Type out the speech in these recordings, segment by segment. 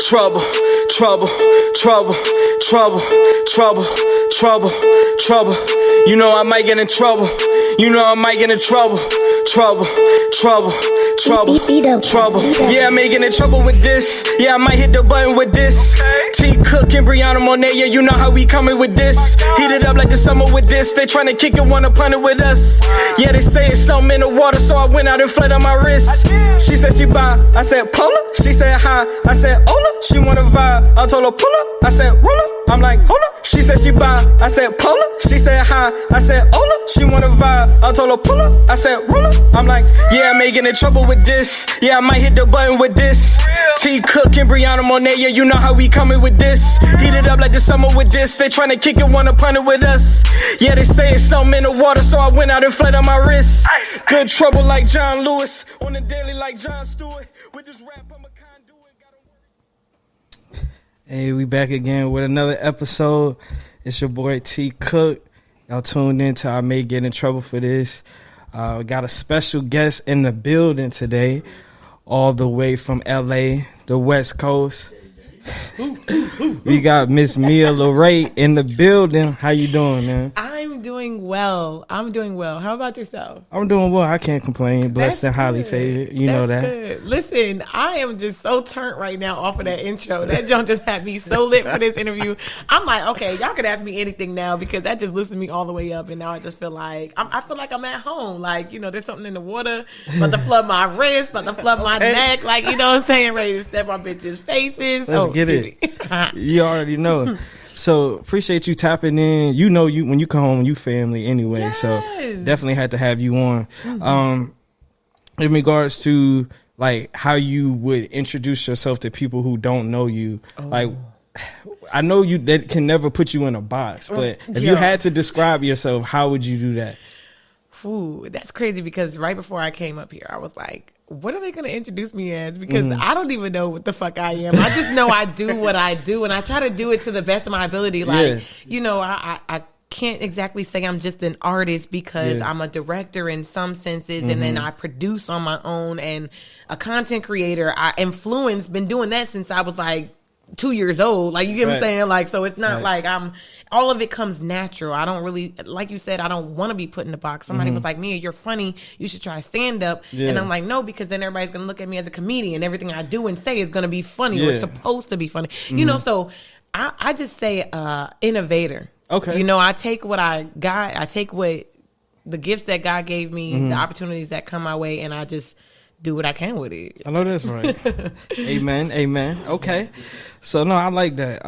trouble, trouble, trouble, trouble, trouble, trouble, trouble. You know I might get in trouble. You know I might get in trouble. Trouble, trouble, trouble, trouble. Yeah, I may get in trouble with this. Yeah, I might hit the button with this. T.Cooke and Briaunna, Monet, yeah, you know how we coming with this. Heat it up like the summer with this. They tryna kick it, wanna punt it with us. Yeah, they say it's something in the water, so I went out and fled on my wrist. She said she buy, I said pull up. She said hi, I said hola. She wanna vibe, I told her pull up. I said roll up, I'm like hold up. She said she buy, I said pull up. She said hi, I said hola. She wanna vibe, I told her pull up. I said roll up, I'm like yeah, I may get in trouble with this. Yeah, I might hit the button with this. T.Cooke and Briaunna, Monet, yeah, you know how we coming with this. Heat it up like the summer with this. They tryna kick it, wanna punt it with us. Yeah, they say it's something in the water, so I went out and fled on my wrist. Good trouble like John Lewis, on the daily like John Stewart. With this rap, I'm a conduit. Hey, we back again with another episode. It's your boy T.Cooke. Y'all tuned in to I May Get in Trouble for This. We got a special guest in the building today, all the way from L.A., the West Coast. We got Miss Mia Lauray in the building. How you doing, man? I'm doing well. How about yourself? I'm doing well. I can't complain. Blessed and highly favored. You know that. Good. Listen, I am just so turned right now off of that intro. That junk just had me so lit for this interview. I'm like, okay, y'all could ask me anything now because that just loosened me all the way up. And now I just feel like I feel like I'm at home. Like, you know, there's something in the water, about to flood my wrist, about to flood my neck. Like, you know what I'm saying? Ready to step on bitches' faces. Let's get it. You already know. So appreciate you tapping in. You know, you when you come home, you family anyway. Yes. So definitely had to have you on. Mm-hmm. In regards to like how you would introduce yourself to people who don't know you, like I know you that can never put you in a box, but if you had to describe yourself, how would you do that? Ooh, that's crazy because right before I came up here, I was like, what are they going to introduce me as? Because I don't even know what the fuck I am. I just know I do what I do, and I try to do it to the best of my ability. Like, you know, I can't exactly say I'm just an artist because I'm a director in some senses, and then I produce on my own, and a content creator. I influence, been doing that since I was like 2 years old. Like, you get what I'm saying? Like, so it's not like all of it comes natural. I don't really, like you said, I don't want to be put in the box. Somebody was like, Mia, you're funny. You should try stand up. And I'm like, no, because then everybody's going to look at me as a comedian. Everything I do and say is going to be funny or it's supposed to be funny. You know, so I just say innovator. Okay. You know, I take what I got. I take what the gifts that God gave me, the opportunities that come my way, and I just do what I can with it. I know that's right. Amen. Amen. Okay. So no, I like that.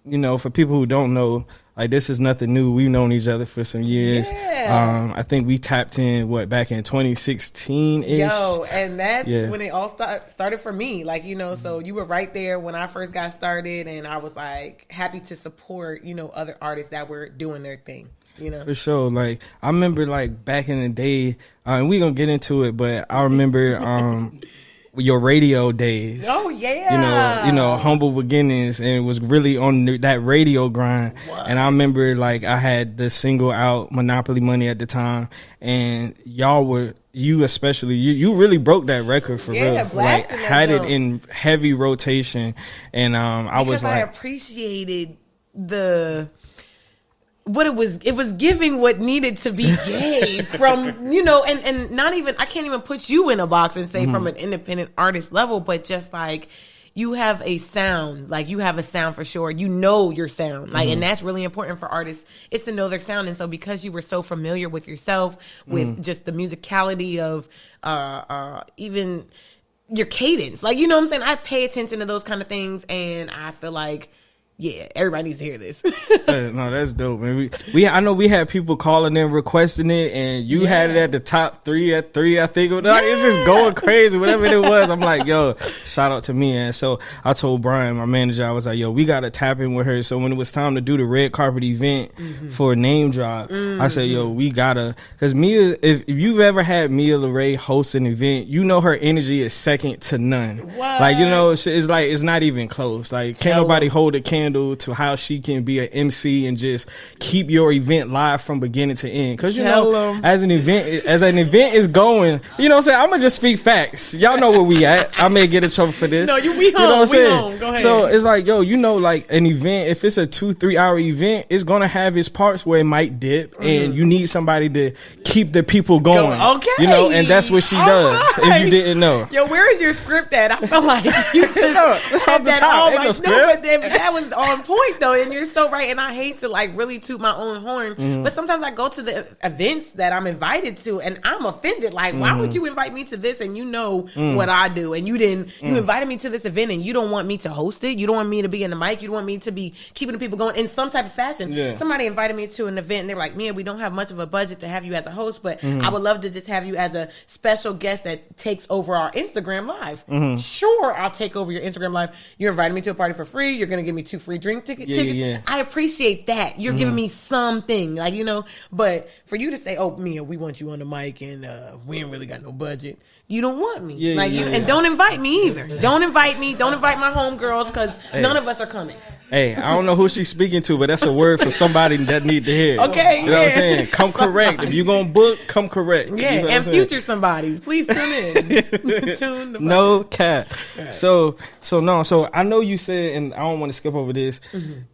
You know, for people who don't know, like this is nothing new. We've known each other for some years. Yeah. I think we tapped in back in 2016-ish. Yo, and that's when it all started for me. Like, you know, so you were right there when I first got started, and I was like happy to support, you know, other artists that were doing their thing. You know? For sure. Like I remember like back in the day, and we're gonna get into it, but I remember your radio days. Oh yeah. You know, humble beginnings, and it was really on that radio grind. What? And I remember like I had the single out Monopoly Money at the time, and you especially really broke that record for real. Like had it in heavy rotation, and I appreciated what it was giving what needed to be gave from, you know, and not even, I can't even put you in a box and say from an independent artist level, but just like you have a sound, like you have a sound for sure. You know your sound, like, and that's really important for artists is to know their sound. And so because you were so familiar with yourself, with just the musicality of even your cadence, like, you know what I'm saying? I pay attention to those kind of things, and I feel like, yeah, everybody needs to hear this. No, that's dope, man. I know we had people calling in requesting it, and you had it at the top 3 at 3, I think. Like, it's just going crazy, whatever it was. I'm like, yo, shout out to me. And so I told Brian, my manager, I was like, yo, we got to tap in with her. So when it was time to do the red carpet event for a name drop, I said, yo, we got to, because Mia, if you've ever had Mia Lauray host an event, you know her energy is second to none. What? Like, you know, it's like, it's not even close. Like, can't nobody hold a candle handle to how she can be an MC and just keep your event live from beginning to end. Because you know, as an event is going, you know what I'm saying? I'm gonna just speak facts. Y'all know where we at. I may get in trouble for this. No, we home. You know what I'm saying? Home. Go ahead. So it's like, yo, you know, like an event, if it's a 2-3 hour event, it's gonna have its parts where it might dip, and you need somebody to keep the people going. Okay, you know, and that's what she does. Right. If you didn't know, yo, where is your script at? I feel like you just had that all right. No, but that was on point though, and you're so right. And I hate to like really toot my own horn, but sometimes I go to the events that I'm invited to, and I'm offended. Like, why would you invite me to this and you know what I do, and you invited me to this event and you don't want me to host it, you don't want me to be in the mic, you don't want me to be keeping the people going in some type of fashion. Yeah. Somebody invited me to an event and they're like, Mia, we don't have much of a budget to have you as a host, but I would love to just have you as a special guest that takes over our Instagram live. Sure, I'll take over your Instagram live. You're inviting me to a party for free. You're going to give me 2 free drink tickets. Yeah. I appreciate that. You're giving me something, like, you know, but for you to say, oh, Mia, we want you on the mic and we ain't really got no budget. You don't want me. And don't invite me either. Don't invite me. Don't invite my homegirls because none of us are coming. Hey, I don't know who she's speaking to, but that's a word for somebody that need to hear. Okay, you know what I'm saying? Come correct. If you're going to book, come correct. Yeah, you know and future somebodies. Please tune in. Tune the no cap. Right. So I know you said, and I don't want to skip over this,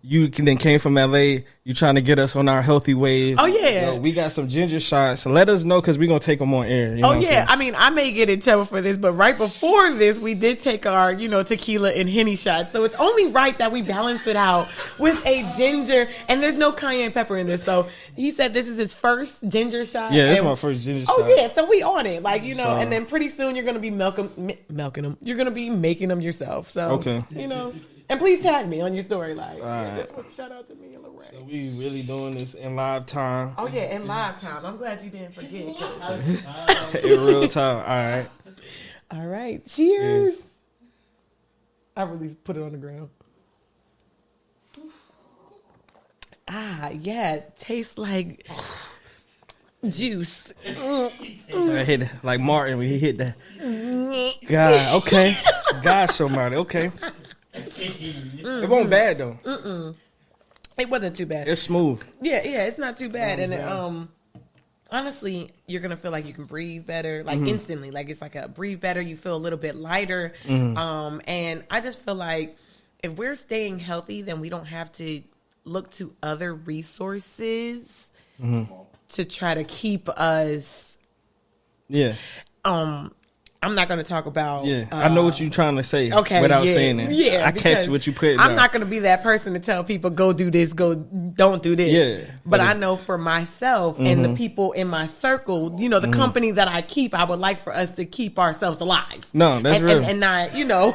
you then came from LA, you trying to get us on our healthy wave. Oh, yeah. We got some ginger shots. So let us know because we're going to take them on air. You know I mean, I may get in trouble for this, but right before this, we did take our, you know, tequila and Henny shots. So it's only right that we balance it out with a ginger, and there's no cayenne pepper in this. So he said this is his first ginger shot. Yeah, this is my first ginger shot. Oh, yeah. So we on it. Like, you know, and then pretty soon you're going to be milking them. You're going to be making them yourself. So, okay. You know. And please tag me on your story. Like, right. Shout out to Mia Lauray. So we really doing this in live time. Oh, yeah, in live time. I'm glad you didn't forget. In real time. All right. All right. Cheers. Yes. I really put it on the ground. Yeah. Tastes like juice. I hit it like Martin when he hit that. God, okay. Gosh almighty, okay. It wasn't bad though. It wasn't too bad. It's smooth. Yeah, it's not too bad. And honestly, you're gonna feel like you can breathe better, like instantly. Like it's like a breathe better. You feel a little bit lighter. And I just feel like if we're staying healthy, then we don't have to look to other resources to try to keep us. Yeah. I'm not going to talk about. Yeah, I know what you're trying to say. Okay, without saying it. Yeah, I catch what you put. I'm not going to be that person to tell people go do this, don't do this. Yeah, but I know for myself and the people in my circle, you know, the company that I keep, I would like for us to keep ourselves alive. No, that's real. And not, you know.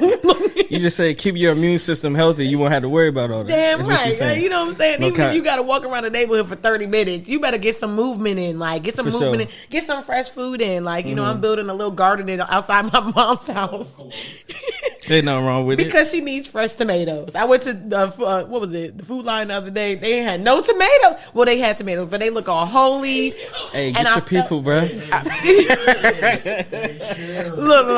You just say keep your immune system healthy. You won't have to worry about all that. Damn right. You know what I'm saying? No Even if you got to walk around the neighborhood for 30 minutes, you better get some movement in. Like get some movement in. Get some fresh food in. Like you know, I'm building a little garden outside my mom's house. Ain't nothing wrong with because she needs fresh tomatoes. I went to the Food Line the other day. They had no tomatoes. Well, they had tomatoes, but they look all holy. Hey, get your people, bro. Look,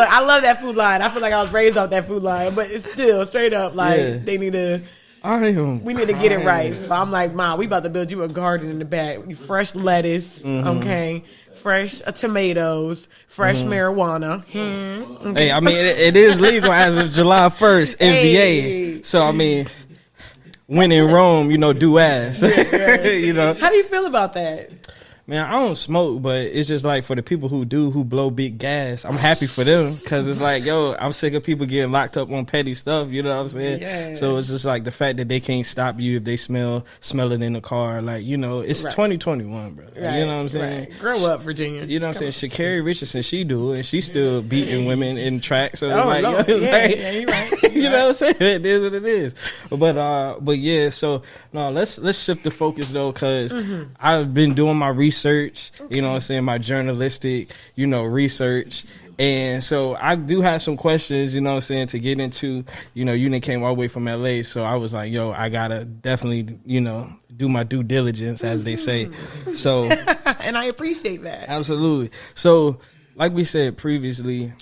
I love that Food Line. I feel like I was raised off that Food Line, but it's still straight up like they need to. We need to get it right. So I'm like, Mom, we about to build you a garden in the back. Fresh lettuce, okay, fresh tomatoes, fresh marijuana. Okay. Hey, I mean, it is legal as of July 1st, NBA. So, I mean, when in Rome, you know, do ass. You know. How do you feel about that? Man, I don't smoke, but it's just like for the people who blow big gas, I'm happy for them because it's like, yo, I'm sick of people getting locked up on petty stuff. You know what I'm saying? Yeah. So it's just like the fact that they can't stop you if they smell it in the car. Like, you know, it's 2021, bro. Right. You know what I'm saying? Right. Grow up, Virginia. You know what I'm saying? Sha'Carri Richardson, she do it, and she's still beating women in track. So it's like, yo, you're right. You know what I'm saying? It is what it is. But yeah. So no, let's shift the focus though, because I've been doing my research, you know what I'm saying, my journalistic, you know, research. And so I do have some questions, you know what I'm saying, to get into. You know, you done came all the way from LA, so I was like, yo, I gotta definitely, you know, do my due diligence, as they say. So and I appreciate that. Absolutely. So like we said previously,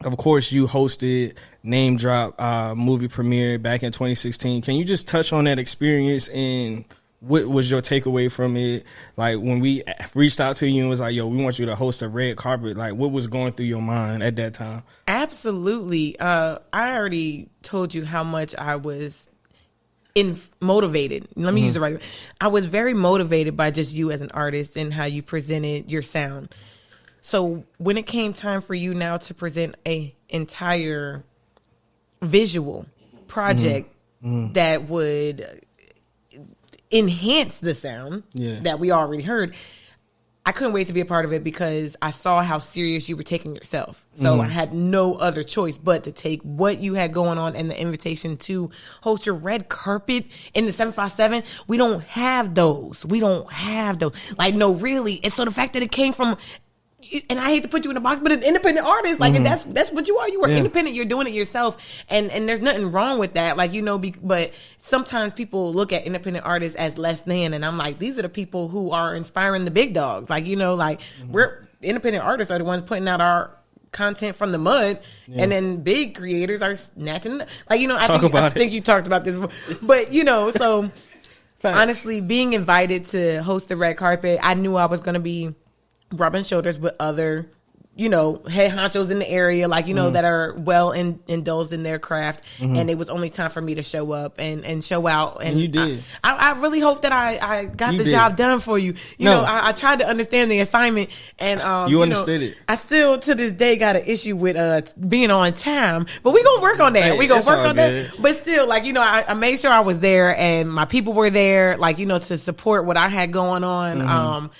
of course, you hosted Name Drop movie premiere back in 2016. Can you just touch on that experience and what was your takeaway from it? Like when we reached out to you and was like, yo, we want you to host a red carpet. Like what was going through your mind at that time? Absolutely. I already told you how much I was motivated. Let me use the right word. I was very motivated by just you as an artist and how you presented your sound. So when it came time for you now to present a entire visual project that would enhance the sound that we already heard, I couldn't wait to be a part of it because I saw how serious you were taking yourself. So I had no other choice but to take what you had going on and the invitation to host your red carpet in the 757. We don't have those. Like, no, really. And so the fact that it came from, and I hate to put you in a box, but an independent artist, like, and that's what you are. You are independent. You're doing it yourself, and there's nothing wrong with that. Like, you know, but sometimes people look at independent artists as less than, and I'm like, these are the people who are inspiring the big dogs. Like, you know, like we're independent artists are the ones putting out our content from the mud, and then big creators are snatching. Like, you know, I think you talked about this before, but you know, so honestly, being invited to host the red carpet, I knew I was going to be rubbing shoulders with other, you know, head honchos in the area, like, you know, that are well indulged in their craft. And it was only time for me to show up and show out. And you did. I really hope that I got the job done for you. You know, I tried to understand the assignment, and you understood it. I still to this day got an issue with being on time, but we gonna work on that. Hey, we gonna work on good. that. But still, like, you know, I made sure I was there and my people were there, like, you know, to support what I had going on.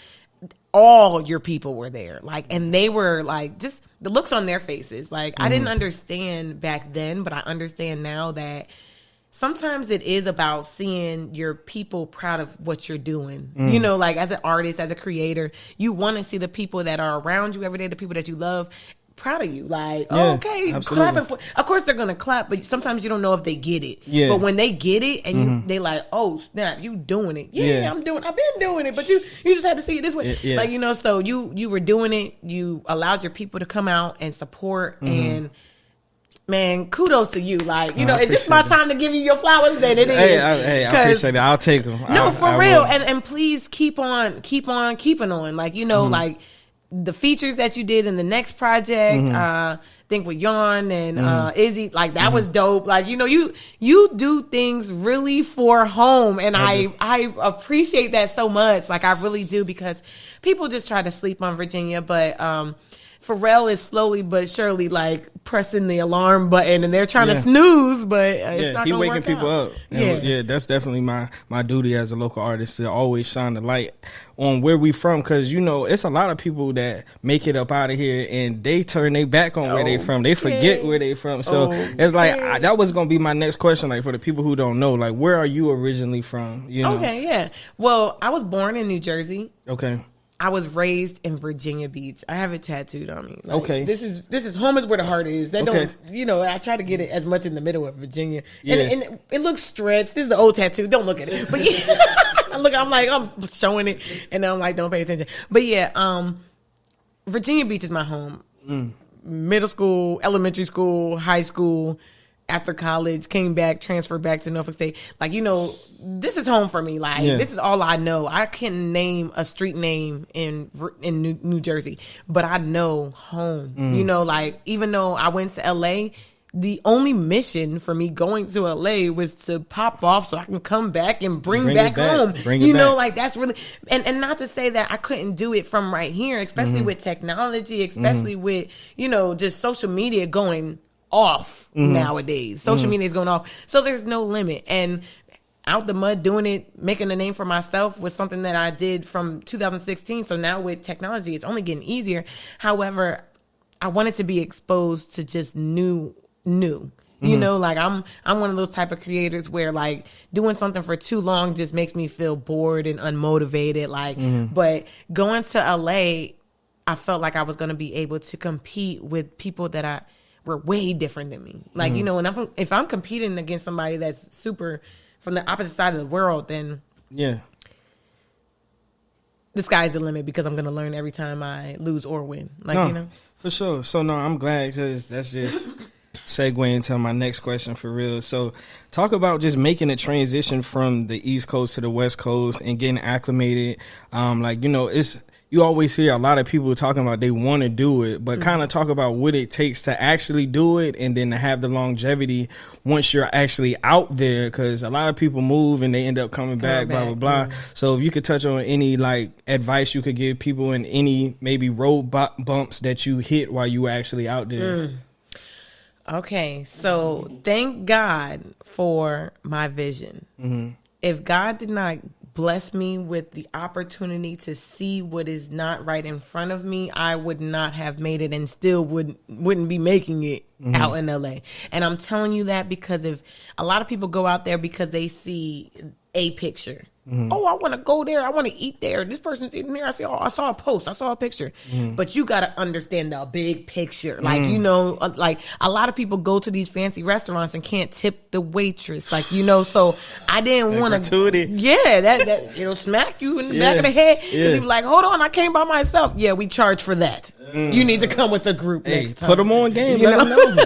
All your people were there, like, and they were like, just the looks on their faces. Like, I didn't understand back then, but I understand now that sometimes it is about seeing your people proud of what you're doing. You know, like as an artist, as a creator, you want to see the people that are around you every day, the people that you love, proud of you. Like, okay, clapping for. Of course, they're gonna clap, but sometimes you don't know if they get it. Yeah. But when they get it, and they like, oh snap, you doing it? Yeah, I've been doing it. But you just had to see it this way. Like, you know, so you were doing it. You allowed your people to come out and support and. Man, kudos to you. Like, you know, is this my time to give you your flowers? Then it is. Hey, I appreciate it. I'll take them. No, for real. And please keep on keeping on. Like, you know, like the features that you did in the next project, I think with Yon and Izzy, like that was dope. Like, you know, you do things really for home, and I appreciate that so much. Like, I really do, because people just try to sleep on Virginia, but Pharrell is slowly but surely like pressing the alarm button, and they're trying to snooze, but it's not going to work out. He waking people up. Yeah, that's definitely my duty as a local artist, to always shine the light on where we from, because, you know, it's a lot of people that make it up out of here and they turn their back on where they from. They forget where they from. So it's like, that was going to be my next question. Like, for the people who don't know, like, where are you originally from? You know? Okay, yeah. Well, I was born in New Jersey. Okay. I was raised in Virginia Beach. I have it tattooed on me. Like, okay. This is home is where the heart is. That don't, you know, I try to get it as much in the middle of Virginia. And it looks stretched. This is an old tattoo. Don't look at it. But yeah, look, I'm showing it, and I'm like, don't pay attention. But yeah, Virginia Beach is my home. Middle school, elementary school, high school. After college, came back, transferred back to Norfolk State. Like, you know, this is home for me. Like, this is all I know. I can't name a street name in New Jersey, but I know home. You know, like, even though I went to LA, the only mission for me going to LA was to pop off so I can come back and bring back home. You know, like, that's really, and not to say that I couldn't do it from right here, especially with technology, especially with, you know, just social media going off nowadays. Social media is going off. So there's no limit. And out the mud, doing it, making a name for myself was something that I did from 2016. So now with technology, it's only getting easier. However, I wanted to be exposed to just new. You know, like I'm one of those type of creators where, like, doing something for too long just makes me feel bored and unmotivated. Like, but going to LA, I felt like I was going to be able to compete with people that were way different than me. Like, you know, and if I'm competing against somebody that's super from the opposite side of the world, then the sky's the limit because I'm going to learn every time I lose or win. Like, no, you know? For sure. So, no, I'm glad because that's just segue into my next question for real. So, talk about just making a transition from the East Coast to the West Coast and getting acclimated. Like, you know, you always hear a lot of people talking about they want to do it, but kind of talk about what it takes to actually do it and then to have the longevity once you're actually out there, because a lot of people move and they end up coming back, blah, blah, blah. So if you could touch on any like advice you could give people and any maybe road bumps that you hit while you were actually out there. Okay, so thank God for my vision. If God did not bless me with the opportunity to see what is not right in front of me, I would not have made it and still wouldn't be making it out in LA. And I'm telling you that because if a lot of people go out there because they see a picture. Oh, I want to go there. I want to eat there. This person's eating there. I saw a post. I saw a picture. But you got to understand the big picture. Like, you know, like a lot of people go to these fancy restaurants and can't tip the waitress. Like, you know, so I didn't want to. Yeah, that it'll smack you in the back of the head. Because you be like, hold on, I came by myself. Yeah, we charge for that. You need to come with a group next time. Put them on game. You let them know.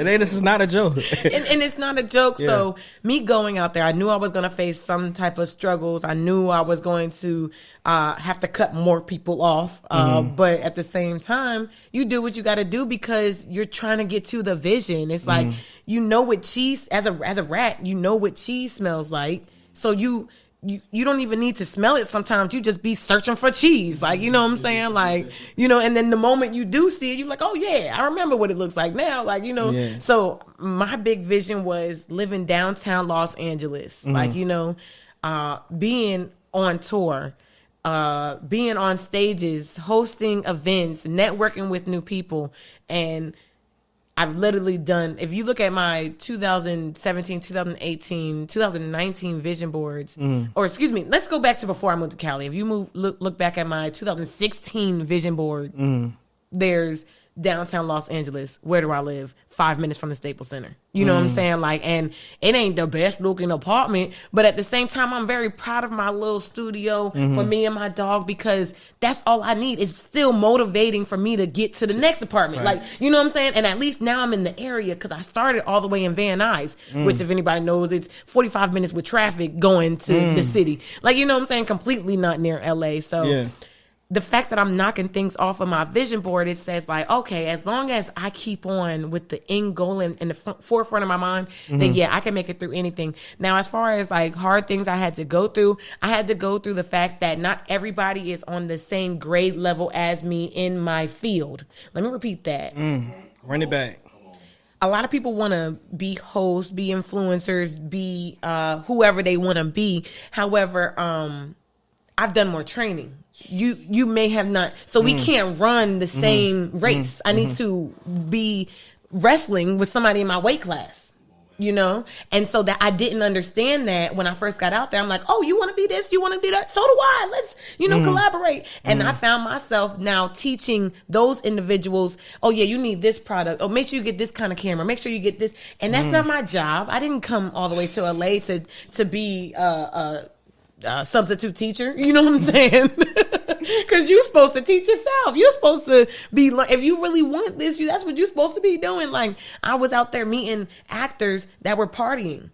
This is not a joke. and it's not a joke. Yeah. So me going out there, I knew I was going to face some type of struggles. I knew I was going to have to cut more people off. But at the same time, you do what you got to do because you're trying to get to the vision. It's like, you know what cheese, as a rat, you know what cheese smells like. So you don't even need to smell it. Sometimes you just be searching for cheese. Like, you know what I'm saying? Like, you know, and then the moment you do see it, you're like, oh yeah, I remember what it looks like now. Like, you know, so my big vision was living downtown Los Angeles. Like, you know, being on tour, being on stages, hosting events, networking with new people. And I've literally done, if you look at my 2017, 2018, 2019 vision boards, or excuse me, let's go back to before I moved to Cali. If you look back at my 2016 vision board, there's downtown Los Angeles. Where do I live? 5 minutes from the Staples Center. You know what I'm saying? Like, and it ain't the best looking apartment, but at the same time, I'm very proud of my little studio for me and my dog because that's all I need. It's still motivating for me to get to the next apartment. Like, you know what I'm saying? And at least now I'm in the area because I started all the way in Van Nuys, which if anybody knows, it's 45 minutes with traffic going to the city. Like, you know what I'm saying? Completely not near LA. So the fact that I'm knocking things off of my vision board, it says like, okay, as long as I keep on with the end goal in the forefront of my mind, then yeah, I can make it through anything. Now, as far as like hard things I had to go through the fact that not everybody is on the same grade level as me in my field. Let me repeat that. Run it back. A lot of people want to be hosts, be influencers, be whoever they want to be. However, I've done more training. You may have not. So we can't run the same race. I need to be wrestling with somebody in my weight class, you know? And so that I didn't understand that when I first got out there. I'm like, oh, you want to be this? You want to do that? So do I. Let's, you know, collaborate. And I found myself now teaching those individuals, oh, yeah, you need this product. Oh, make sure you get this kind of camera. Make sure you get this. And that's not my job. I didn't come all the way to LA to be substitute teacher, you know what I'm saying? Because you're supposed to teach yourself. You're supposed to be, if you really want this, that's what you're supposed to be doing. Like, I was out there meeting actors that were partying.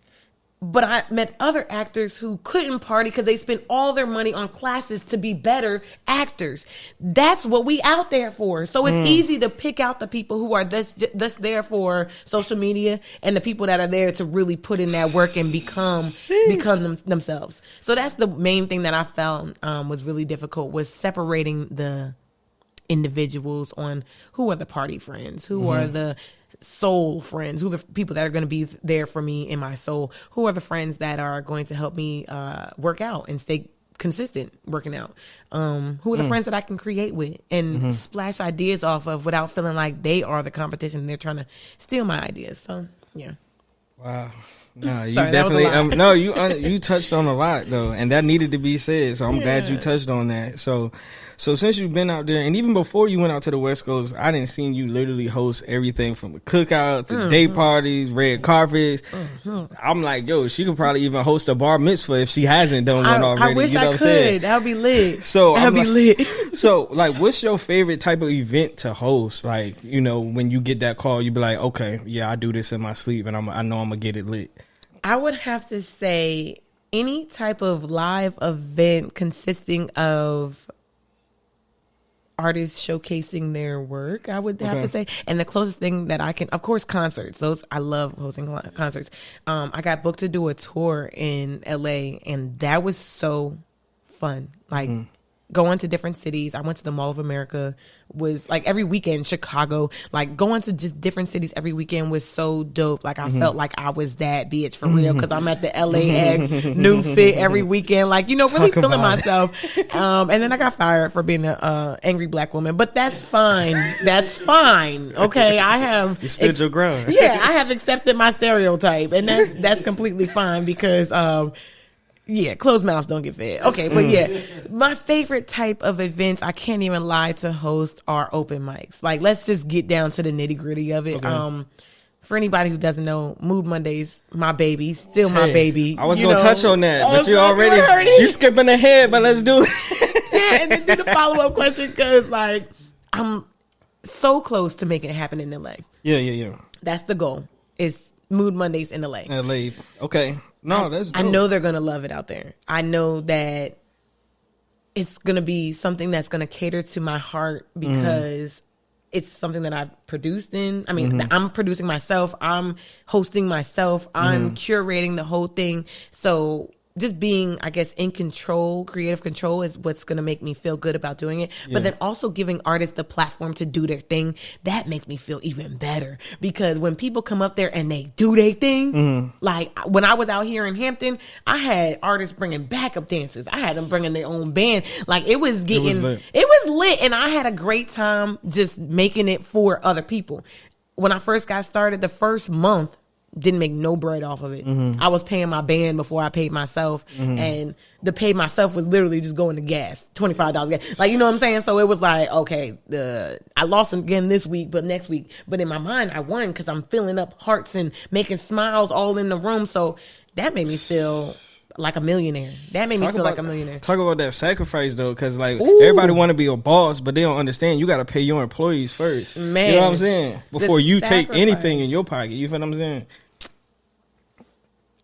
But I met other actors who couldn't party because they spent all their money on classes to be better actors. That's what we out there for. So it's easy to pick out the people who are just there for social media and the people that are there to really put in that work and become themselves. So that's the main thing that I found was really difficult, was separating the individuals on who are the party friends, who are the soul friends, who are the people that are going to be there for me in my soul, who are the friends that are going to help me work out and stay consistent working out, who are the friends that I can create with and splash ideas off of without feeling like they are the competition and they're trying to steal my ideas. So yeah. Wow. No, you Sorry, definitely you touched on a lot though, and that needed to be said. So I'm glad you touched on that. So So since you've been out there, and even before you went out to the West Coast, I didn't see you literally host everything from a cookout to day parties, red carpets. I'm like, yo, she could probably even host a bar mitzvah if she hasn't done one already. I wish you know I what I'm saying? could. That would be lit. So that would be lit. So, like, what's your favorite type of event to host? Like, you know, when you get that call, you be like, okay, yeah, I do this in my sleep, and I know I'm gonna get it lit. I would have to say any type of live event consisting of artists showcasing their work, I would have to say. And the closest thing that I can, of course, concerts. Those, I love hosting concerts. I got booked to do a tour in LA, and that was so fun. Like, going to different cities. I went to the Mall of America, was like every weekend, Chicago, like going to just different cities every weekend was so dope. Like I felt like I was that bitch for real, because I'm at the LAX new fit every weekend, like, you know, really feeling myself. And then I got fired for being a angry black woman, but that's fine. That's fine. Okay. I have you stood your ground. Yeah, I have accepted my stereotype, and that's completely fine, because yeah, closed mouths don't get fed. Okay, but yeah, my favorite type of events, I can't even lie, to host are open mics. Like, let's just get down to the nitty gritty of it. For anybody who doesn't know, Mood Mondays, my baby, still my baby. I was going to touch on that, but you already, you skipping ahead, but let's do it. Yeah, and then do the follow-up question, because, like, I'm so close to making it happen in LA. Yeah. That's the goal, is Mood Mondays in LA. Okay. No, that's dope. I know they're going to love it out there. I know that it's going to be something that's going to cater to my heart, because it's something that I've produced in. I mean, I'm producing myself. I'm hosting myself. I'm curating the whole thing. So just being, I guess, in control, creative control, is what's going to make me feel good about doing it. But then also giving artists the platform to do their thing, that makes me feel even better. Because when people come up there and they do their thing, like when I was out here in Hampton, I had artists bringing backup dancers. I had them bringing their own band. Like, it was lit. And I had a great time just making it for other people. When I first got started, the first month, didn't make no bread off of it. I was paying my band before I paid myself, and the pay myself was literally just going to gas, $25 gas. Like, you know what I'm saying? So it was like, okay, I lost again this week, but next week. But in my mind, I won, because I'm filling up hearts and making smiles all in the room. So that made me feel like a millionaire. That made me feel like a millionaire. Talk about that sacrifice, though, because like everybody want to be a boss, but they don't understand you got to pay your employees first. Man, you know what I'm saying? Before you take anything in your pocket. You feel what I'm saying?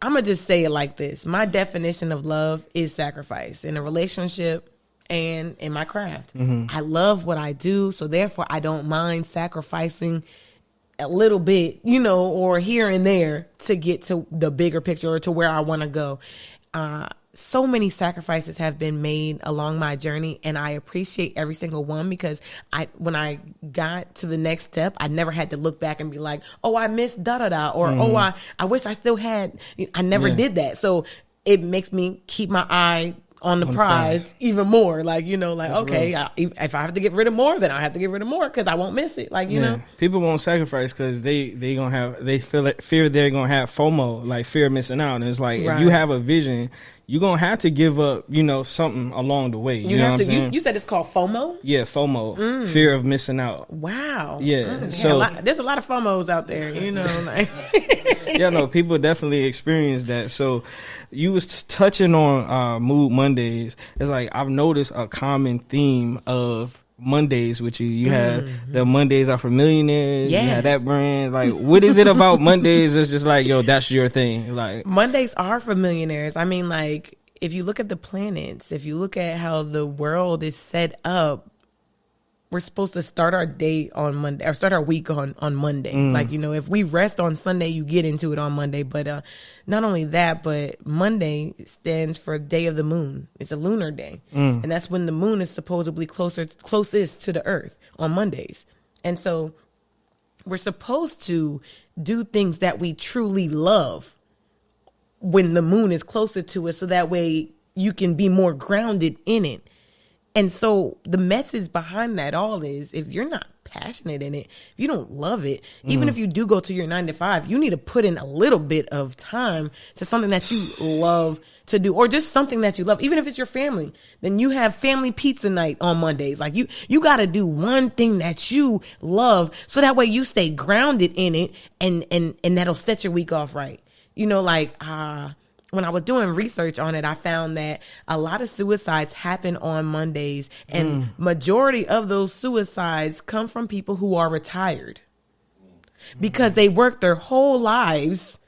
I'm going to just say it like this. My definition of love is sacrifice in a relationship and in my craft. I love what I do, so therefore I don't mind sacrificing a little bit, you know, or here and there to get to the bigger picture or to where I want to go. So many sacrifices have been made along my journey, and I appreciate every single one, because when I got to the next step, I never had to look back and be like, oh, I missed da-da-da, or oh, I wish I still had. I never did that. So it makes me keep my eye on the prize even more. Like, you know, like, that's okay, if I have to get rid of more, then I have to get rid of more, because I won't miss it. Like, you know, people won't sacrifice because they fear they're gonna have FOMO, like fear of missing out. And it's like, if you have a vision, you're gonna have to give up, you know, something along the way. You know what I'm saying? You said it's called FOMO? Yeah, FOMO, fear of missing out. Wow. Yeah. So there's a lot of FOMOs out there, you know. Like. Yeah, no, people definitely experience that. So you was touching on Mood Mondays. It's like, I've noticed a common theme of Mondays with you. You have the Mondays are for millionaires. You have that brand. Like, what is it about Mondays that's just like, yo, that's your thing? Like, Mondays are for millionaires. I mean, like, if you look at the planets, if you look at how the world is set up, we're supposed to start our day on Monday, or start our week on Monday. Like, you know, if we rest on Sunday, you get into it on Monday. But not only that, but Monday stands for Day of the Moon. It's a lunar day. And that's when the moon is supposedly closest to the earth, on Mondays. And so we're supposed to do things that we truly love when the moon is closer to us, so that way you can be more grounded in it. And so the message behind that all is, if you're not passionate in it, if you don't love it, even if you do go to your 9 to 5, you need to put in a little bit of time to something that you love to do, or just something that you love, even if it's your family. Then you have family pizza night on Mondays. Like you got to do one thing that you love, so that way you stay grounded in it, and that'll set your week off right. You know, like when I was doing research on it, I found that a lot of suicides happen on Mondays, and majority of those suicides come from people who are retired, because they worked their whole lives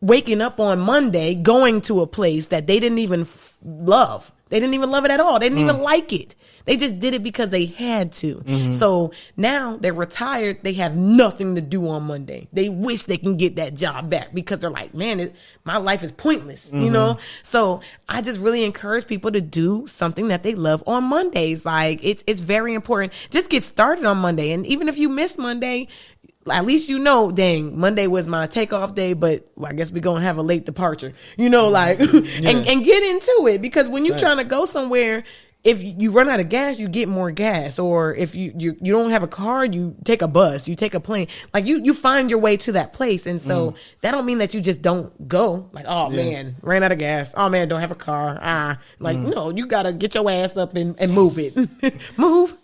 waking up on Monday, going to a place that they didn't even love. They didn't even love it at all. They didn't even like it. They just did it because they had to. So now they're retired. They have nothing to do on Monday. They wish they can get that job back, because they're like, man, my life is pointless, you know? So I just really encourage people to do something that they love on Mondays. Like, it's very important. Just get started on Monday. And even if you miss Monday, at least you know, dang, Monday was my takeoff day, but I guess we're going to have a late departure, you know, like, and get into it, because when you're trying to go somewhere, if you run out of gas, you get more gas. Or if you don't have a car, you take a bus, you take a plane. Like, you find your way to that place. And so that don't mean that you just don't go. Like, oh man, ran out of gas. Oh man, don't have a car. No, you got to get your ass up and move it. move.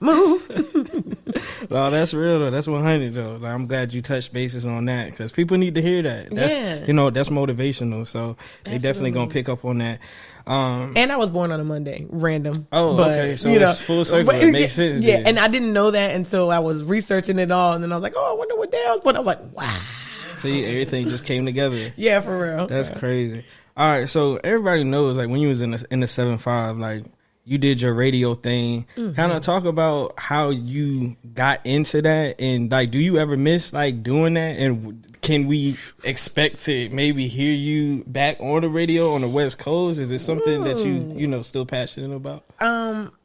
No, that's real though. That's 100 though. Like, I'm glad you touched bases on that, because people need to hear that. That's, you know, that's motivational. So they definitely going to pick up on that. And I was born on a Monday, random. Oh, but, okay. So it's full circle. It makes sense. Yeah, and I didn't know that until I was researching it all, and then I was like, oh, I wonder what day I was born. I was like, wow. See, everything just came together. Yeah, for real. That's crazy. All right, so everybody knows, like, when you was in the 7-5, like, you did your radio thing. Kind of talk about how you got into that, and like, do you ever miss like doing that? And can we expect to maybe hear you back on the radio on the West Coast? Is it something that you know still passionate about?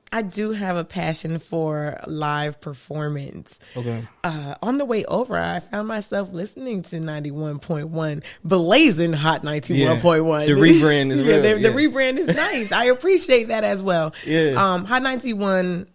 I do have a passion for live performance. Okay. On the way over, I found myself listeing to 91.1, blazing hot 91.1. The rebrand is real. The rebrand is nice. I appreciate that as well. Yeah. Hot 91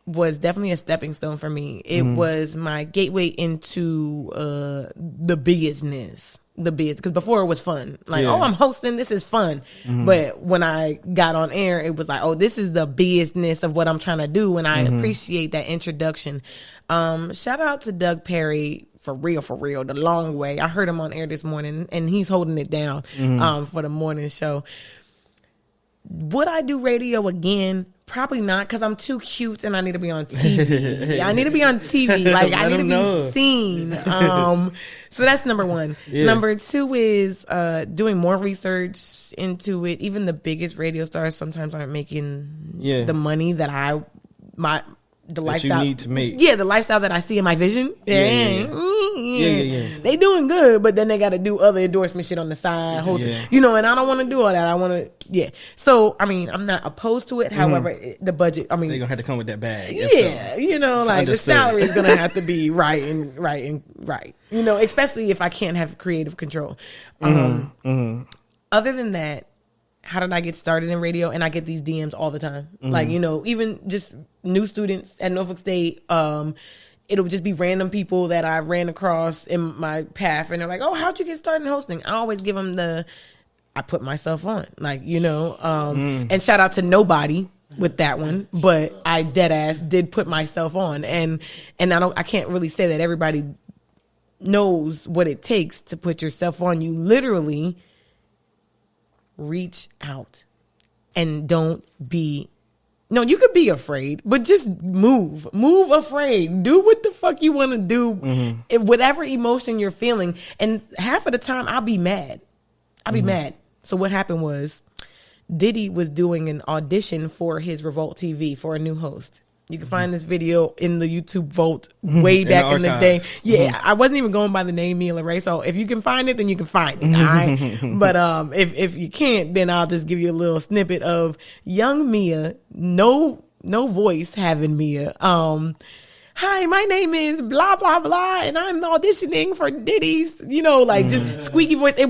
was definitely a stepping stone for me. It was my gateway into the business. Because before it was fun. Like, oh, I'm hosting, this is fun. But when I got on air, it was like, oh, this is the business of what I'm trying to do. And I appreciate that introduction. Shout out to Doug Perry, for real, the long way. I heard him on air this morning, and he's holding it down for the morning show. Would I do radio again? Probably not, because I'm too cute and I need to be on TV. I need to be on TV. Like, I need to be seen. So that's number one. Number two is doing more research into it. Even the biggest radio stars sometimes aren't making the money that the lifestyle you need to make. Yeah, the lifestyle that I see in my vision. Yeah. They doing good, but then they got to do other endorsement shit on the side, you know, and I don't want to do all that. I want to, So, I mean, I'm not opposed to it. However, the budget, I mean, they're gonna have to come with that bag. You know, like the salary is gonna have to be right. You know, especially if I can't have creative control. Other than that, how did I get started in radio? And I get these DMs all the time. Like, you know, even just new students at Norfolk State, it'll just be random people that I ran across in my path. And they're like, oh, how'd you get started in hosting? I always give them I put myself on. Like, you know, and shout out to nobody with that one. But I dead ass did put myself on. And I can't really say that everybody knows what it takes to put yourself on. You literally reach out and you could be afraid, but just move afraid. Do what the fuck you want to do, whatever emotion you're feeling. And half of the time I'll be mad. So what happened was Diddy was doing an audition for his Revolt TV for a new host. You can find this video in the YouTube vault way back in the day. Yeah, I wasn't even going by the name Mia Lauray. So if you can find it, then you can find it. All right? But if you can't, then I'll just give you a little snippet of young Mia, no voice having Mia. Hi, my name is blah blah blah, and I'm auditioning for Diddy's. You know, like just squeaky voice. It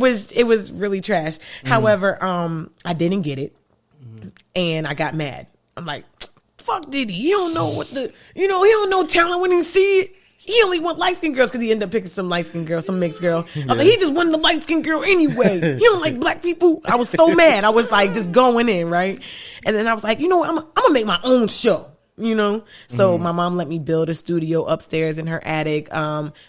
was really trash. However, I didn't get it, and I got mad. I'm like, fuck Diddy. He don't know he don't know talent when he see it. he only want light-skinned girls because he ended up picking some light-skinned girl, some mixed girl. I was like, he just wanted the light-skinned girl anyway. He don't like black people. I was so mad. I was like just going in, right? And then I was like, you know what? I'm going to make my own show. You know, so my mom let me build a studio upstairs in her attic,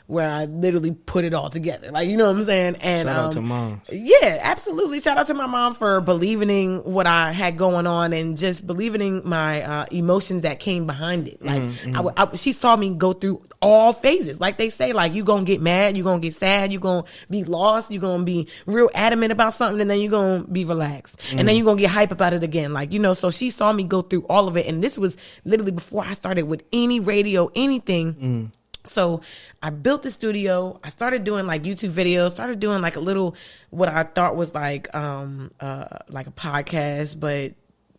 where I literally put it all together. Like, you know what I'm saying? And shout out to moms. Yeah, absolutely. Shout out to my mom for believing in what I had going on and just believing in my emotions that came behind it. Like, she saw me go through all phases. Like they say, like, you gonna get mad, you gonna get sad, you gonna be lost, you gonna be real adamant about something, and then you gonna be relaxed, and then you gonna get hype about it again. Like, you know, so she saw me go through all of it, and this was literally before I started with any radio, anything. So I built the studio. I started doing like YouTube videos, started doing like a little, what I thought was like a podcast, but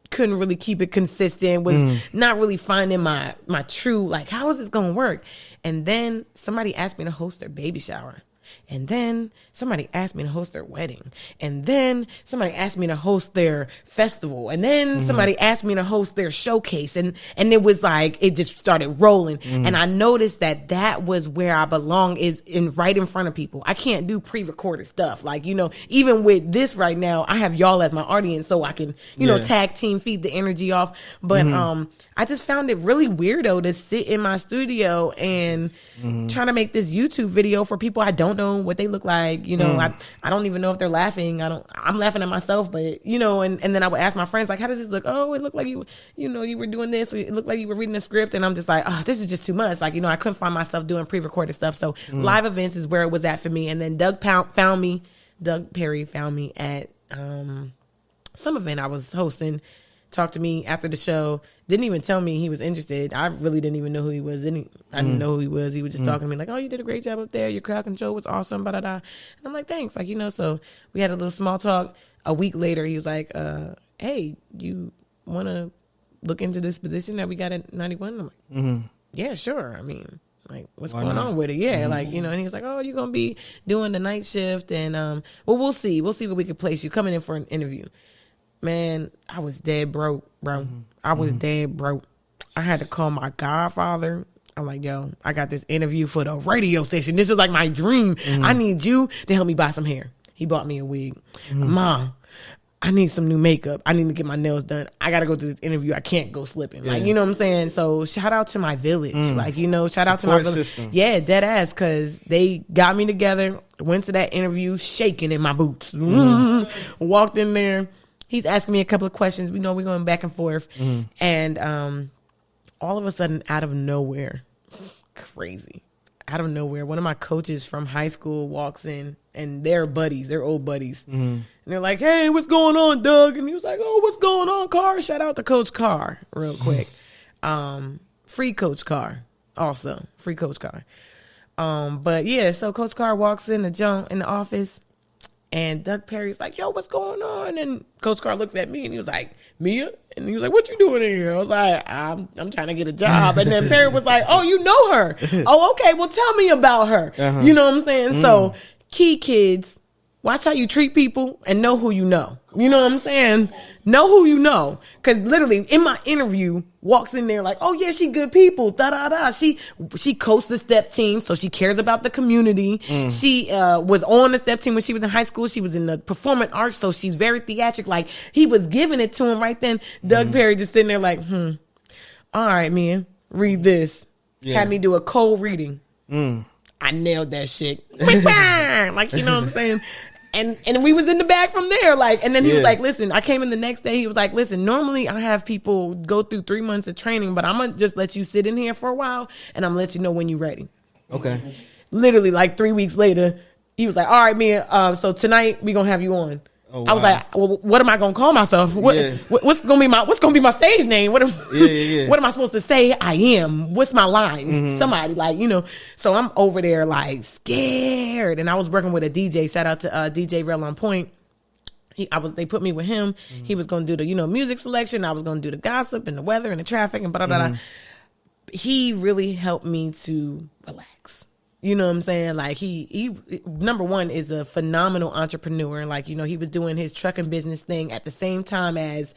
couldn't really keep it consistent, was not really finding my true, like, how is this going to work? And then somebody asked me to host their baby shower. And then somebody asked me to host their wedding. And then somebody asked me to host their festival. And then somebody asked me to host their showcase. And it was like, it just started rolling. And I noticed that was where I belong, is right in front of people. I can't do pre-recorded stuff. Like, you know, even with this right now, I have y'all as my audience so I can, you know, tag team, feed the energy off. But I just found it really weirdo to sit in my studio and trying to make this YouTube video for people I don't know what they look like. You know, I don't even know if they're laughing. I'm laughing at myself, but you know, and then I would ask my friends, like, how does this look? Oh, it looked like you were doing this, or it looked like you were reading a script. And I'm just like, oh, this is just too much. Like, you know, I couldn't find myself doing pre-recorded stuff. So live events is where it was at for me. And then Doug Perry found me at some event I was hosting, talked to me after the show, didn't even tell me he was interested. I really didn't even know who he was. I didn't know who he was. He was just talking to me like, oh, you did a great job up there. Your crowd control was awesome, blah, blah, blah. And I'm like, thanks. Like, you know, so we had a little small talk. A week later, he was like, hey, you want to look into this position that we got at 91? I'm like, yeah, sure. I mean, like, what's going on with it? Yeah, like, you know, and he was like, oh, you're going to be doing the night shift. And, well, we'll see. We'll see where we can place you. Coming in for an interview. Man, I was dead broke, bro. I was dead broke. I had to call my godfather. I'm like, yo, I got this interview for the radio station. This is like my dream. I need you to help me buy some hair. He bought me a wig. Mom, I need some new makeup. I need to get my nails done. I got to go to this interview. I can't go slipping. Like, you know what I'm saying? So shout out to my village. Like, you know, shout out to my village. System. Yeah, dead ass, because they got me together, went to that interview shaking in my boots. Walked in there. He's asking me a couple of questions. We know we're going back and forth. And all of a sudden, out of nowhere, crazy, out of nowhere, one of my coaches from high school walks in, and they're buddies. They're old buddies. And they're like, hey, what's going on, Doug? And he was like, oh, what's going on, Carr? Shout out to Coach Carr real quick. Free Coach Carr also. Free Coach Carr. But, yeah, so Coach Carr walks in the office. And Doug Perry's like, yo, what's going on? And Coach Carr looks at me and he was like, Mia? And he was like, what you doing in here? I was like, I'm trying to get a job. And then Perry was like, oh, you know her. Oh, okay. Well, tell me about her. You know what I'm saying? So key kids, watch how you treat people and know who you know. You know what I'm saying? Know who you know. Because literally in my interview, walks in there like, oh yeah, she good people, da-da-da. She coached the step team, so she cares about the community. She was on the step team when she was in high school. She was in the performing arts, so she's very theatric. Like, he was giving it to him right then. Doug Perry just sitting there like, all right, man, read this. Had me do a cold reading. I nailed that shit. Like, you know what I'm saying? And we was in the bag from there, like, and then he was like, listen, I came in the next day. He was like, listen, normally I have people go through 3 months of training, but I'm going to just let you sit in here for a while and I'm going to let you know when you're ready. Okay. Literally like 3 weeks later, he was like, all right, man, so tonight we going to have you on. Oh, wow. I was like, well, what am I gonna call myself? What's gonna be my stage name? What am I supposed to say? I am. What's my lines? Somebody, like, you know. So I'm over there like scared, and I was working with a DJ. Shout out to DJ Rel on Point. They put me with him. He was gonna do the music selection. I was gonna do the gossip and the weather and the traffic and blah blah blah. He really helped me to relax. You know what I'm saying? Like, he number one is a phenomenal entrepreneur. Like, he was doing his trucking business thing at the same time as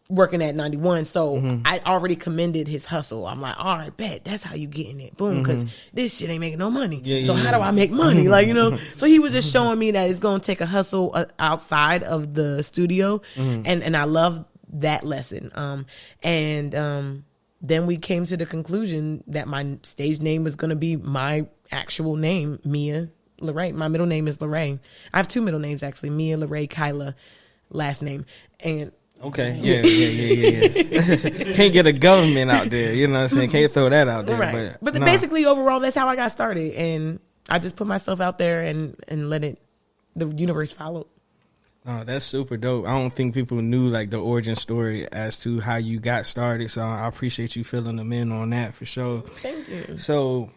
working at 91. So I already commended his hustle. I'm like, all right, bet that's how you getting it. Boom. Cause this shit ain't making no money. So how do I make money? Like, you know, so he was just showing me that it's going to take a hustle outside of the studio. And I love that lesson. Then we came to the conclusion that my stage name was going to be my actual name, Mia Lauray. My middle name is Lauray. I have two middle names, actually, Mia Lauray, Kyla, last name. And okay, yeah. Can't get a government out there, you know what I'm saying? Can't throw that out there. Right. But basically, overall, that's how I got started. And I just put myself out there and let the universe follow. Oh, that's super dope. I don't think people knew like the origin story as to how you got started. So I appreciate you filling them in on that for sure. Thank you. So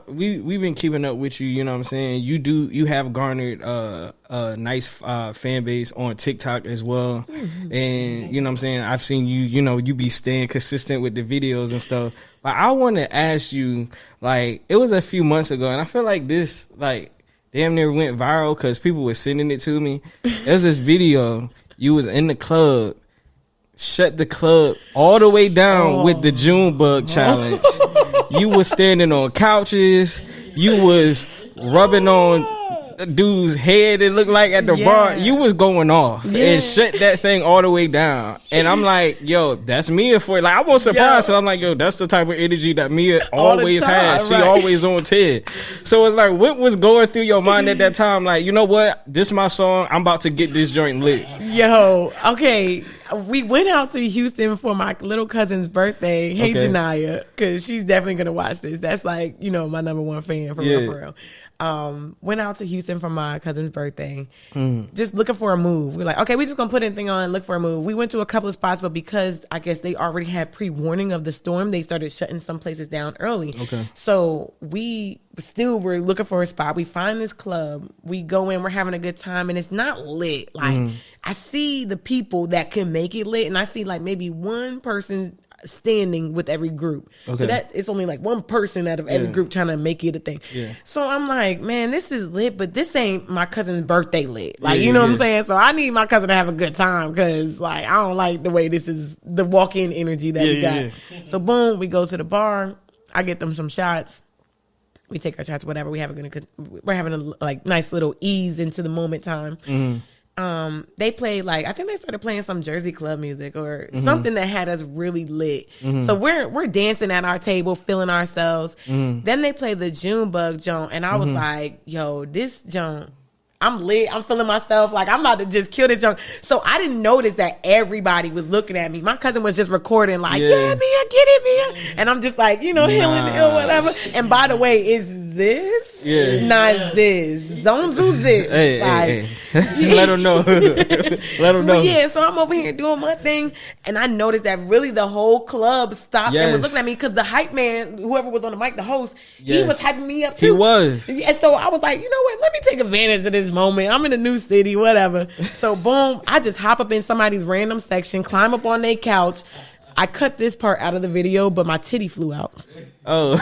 we've been keeping up with you, you know what I'm saying? You have garnered a nice fan base on TikTok as well. And you know what I'm saying? I've seen you be staying consistent with the videos and stuff. But I want to ask you, like, it was a few months ago and I feel like this like damn near went viral because people were sending it to me. There's this video. You was in the club, shut the club all the way down with the Junebug challenge. You was standing on couches. You was rubbing on a dude's head, it looked like, at the bar. You was going off and shut that thing all the way down. And I'm like, yo, that's Mia for it. Like, I was surprised. So I'm like, yo, that's the type of energy that Mia always has. She always on 10. So it's like, what was going through your mind at that time? Like, you know what? This is my song. I'm about to get this joint lit. Yo, okay. We went out to Houston for my little cousin's birthday. Hey, Janaya, because she's definitely going to watch this. That's like, you know, my number one fan for real. Went out to Houston for my cousin's birthday, just looking for a move. We're like, okay, we're just gonna put anything on, look for a move. We went to a couple of spots, but because I guess they already had pre-warning of the storm, they started shutting some places down early. So we still were looking for a spot. We find this club, we go in, we're having a good time, and it's not lit. Like, I see the people that can make it lit, and I see like maybe one person standing with every group. So that it's only like one person out of every group trying to make it a thing. So I'm like, man, this is lit, but this ain't my cousin's birthday lit. Like, you know what I'm saying? So I need my cousin to have a good time because like I don't like the way this is, the walk-in energy that we got. So boom, we go to the bar. I get them some shots. We take our shots, whatever. We're having a like nice little ease into the moment time. They played like, I think they started playing some Jersey club music or something that had us really lit. So we're dancing at our table, feeling ourselves. Then they played the Junebug joint, and I was like, yo, this joint, I'm lit. I'm feeling myself. Like, I'm about to just kill this junk. So I didn't notice that everybody was looking at me. My cousin was just recording like, yeah, Mia, get it, Mia. And I'm just like, you know, healing or whatever. And by the way, is this not this? Don't do this. Hey. Let them know. Let them know. Yeah, so I'm over here doing my thing. And I noticed that really the whole club stopped and was looking at me because the hype man, whoever was on the mic, the host, he was hyping me up too. He was. And so I was like, you know what? Let me take advantage of this moment. I'm in a new city, whatever. So boom, I just hop up in somebody's random section, climb up on their couch. I cut this part out of the video, but my titty flew out. Oh,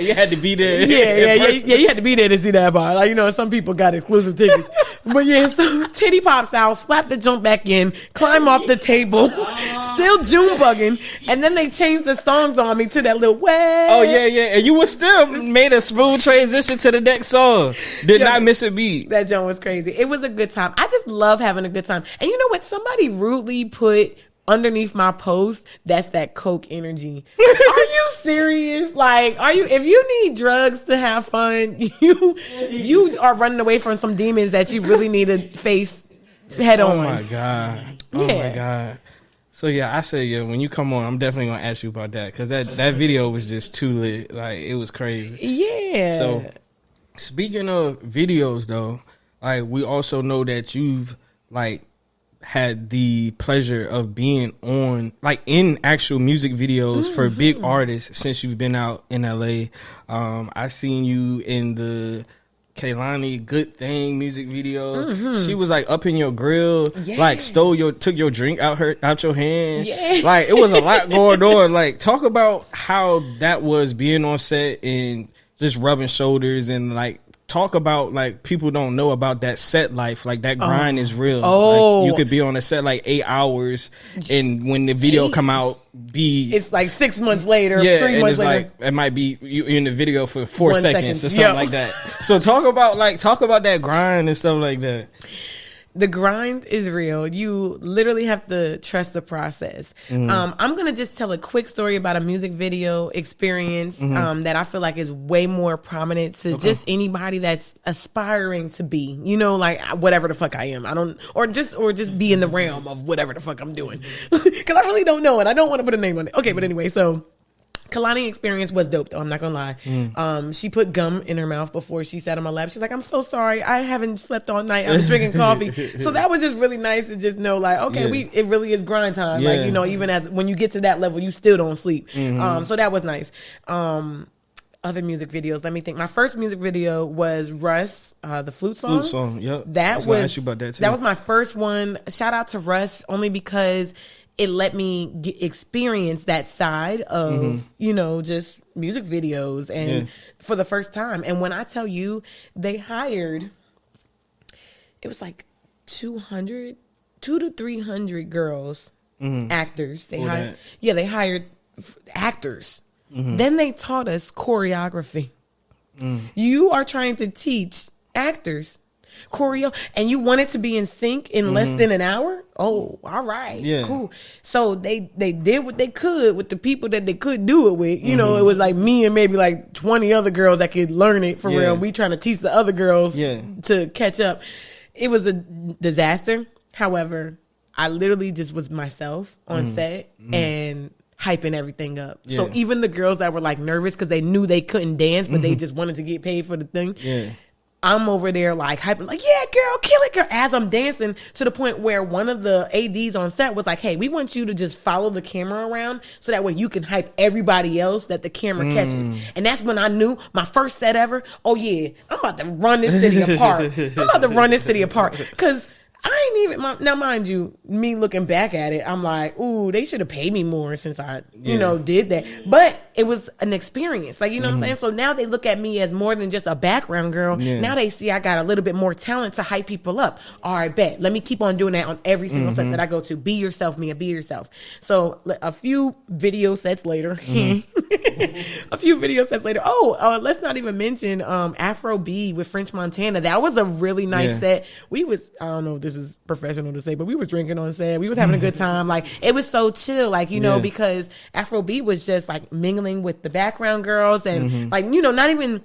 you had to be there. Yeah. You had to be there to see that part. Like, you know, some people got exclusive tickets. But yeah, so titty pops out, slap the jump back in, climb off the table, still June bugging, and then they changed the songs on me to that little way. Oh yeah, and you were still made a smooth transition to the next song. Did not miss a beat. That joint was crazy. It was a good time. I just love having a good time. And you know what? Somebody rudely put underneath my post, that's that Coke energy. Are you serious? Like, if you need drugs to have fun, you are running away from some demons that you really need to face head on. Oh my God. So I said, when you come on, I'm definitely gonna ask you about that because that video was just too lit. Like, it was crazy. Yeah. So speaking of videos though, like, we also know that you've like had the pleasure of being on like in actual music videos for big artists since you've been out in LA. I seen you in the Kehlani Good Thing music video. She was like up in your grill, like took your drink out your hand. Like, it was a lot going on. Like, talk about how that was being on set and just rubbing shoulders and like talk about, like, people don't know about that set life. Like, that grind is real. Oh. Like, you could be on a set like 8 hours, and when the video come out, it's like 6 months later, 3 and months it's later. like it might be you in the video for 4 seconds or something Yep. like that. So talk about that grind and stuff like that. The grind is real. You literally have to trust the process. I'm going to just tell a quick story about a music video experience that I feel like is way more prominent to just anybody that's aspiring to be, you know, like whatever the fuck I am. Or just be in the realm of whatever the fuck I'm doing. Because I really don't know, and I don't want to put a name on it. Okay, but anyway, so Kehlani experience was dope, though. I'm not gonna lie. She put gum in her mouth before she sat on my lap. She's like, "I'm so sorry. I haven't slept all night. I'm drinking coffee." So that was just really nice to just know, like, okay, it really is grind time. Like, you know, even as when you get to that level, you still don't sleep. So that was nice. Other music videos. Let me think. My first music video was Russ, the flute song. Flute song. Yep. That I was gonna ask you about that too. That was my first one. Shout out to Russ, only because it let me experience that side of, you know, just music videos and for the first time. And when I tell you, they hired, it was like 200 to 300 girls, actors. They hired actors. Then they taught us choreography. You are trying to teach actors choreo, and you want it to be in sync in less than an hour? Oh, all right, cool. So they did what they could with the people that they could do it with. You know, it was like me and maybe like 20 other girls that could learn it for real. We trying to teach the other girls to catch up. It was a disaster. However, I literally just was myself on set and hyping everything up. So even the girls that were like nervous because they knew they couldn't dance, but they just wanted to get paid for the thing. I'm over there like hyping, like, yeah, girl, kill it, girl, as I'm dancing, to the point where one of the ADs on set was like, hey, we want you to just follow the camera around so that way you can hype everybody else that the camera catches. And that's when I knew my first set ever, oh yeah, I'm about to run this city apart. Because I ain't even, now mind you, me looking back at it, I'm like, ooh, they should have paid me more since I, you know, did that. But it was an experience. Like, you know what I'm saying? So now they look at me as more than just a background girl. Now they see I got a little bit more talent to hype people up. All right, bet. Let me keep on doing that on every single set that I go to. Be yourself, Mia, be yourself. So a few video sets later, oh, let's not even mention Afro B with French Montana. That was a really nice set. We was, I don't know if this is professional to say, but we was drinking on set. We was having a good time. Like, it was so chill, like, you know, because Afro B was just like mingling with the background girls and like, you know, not even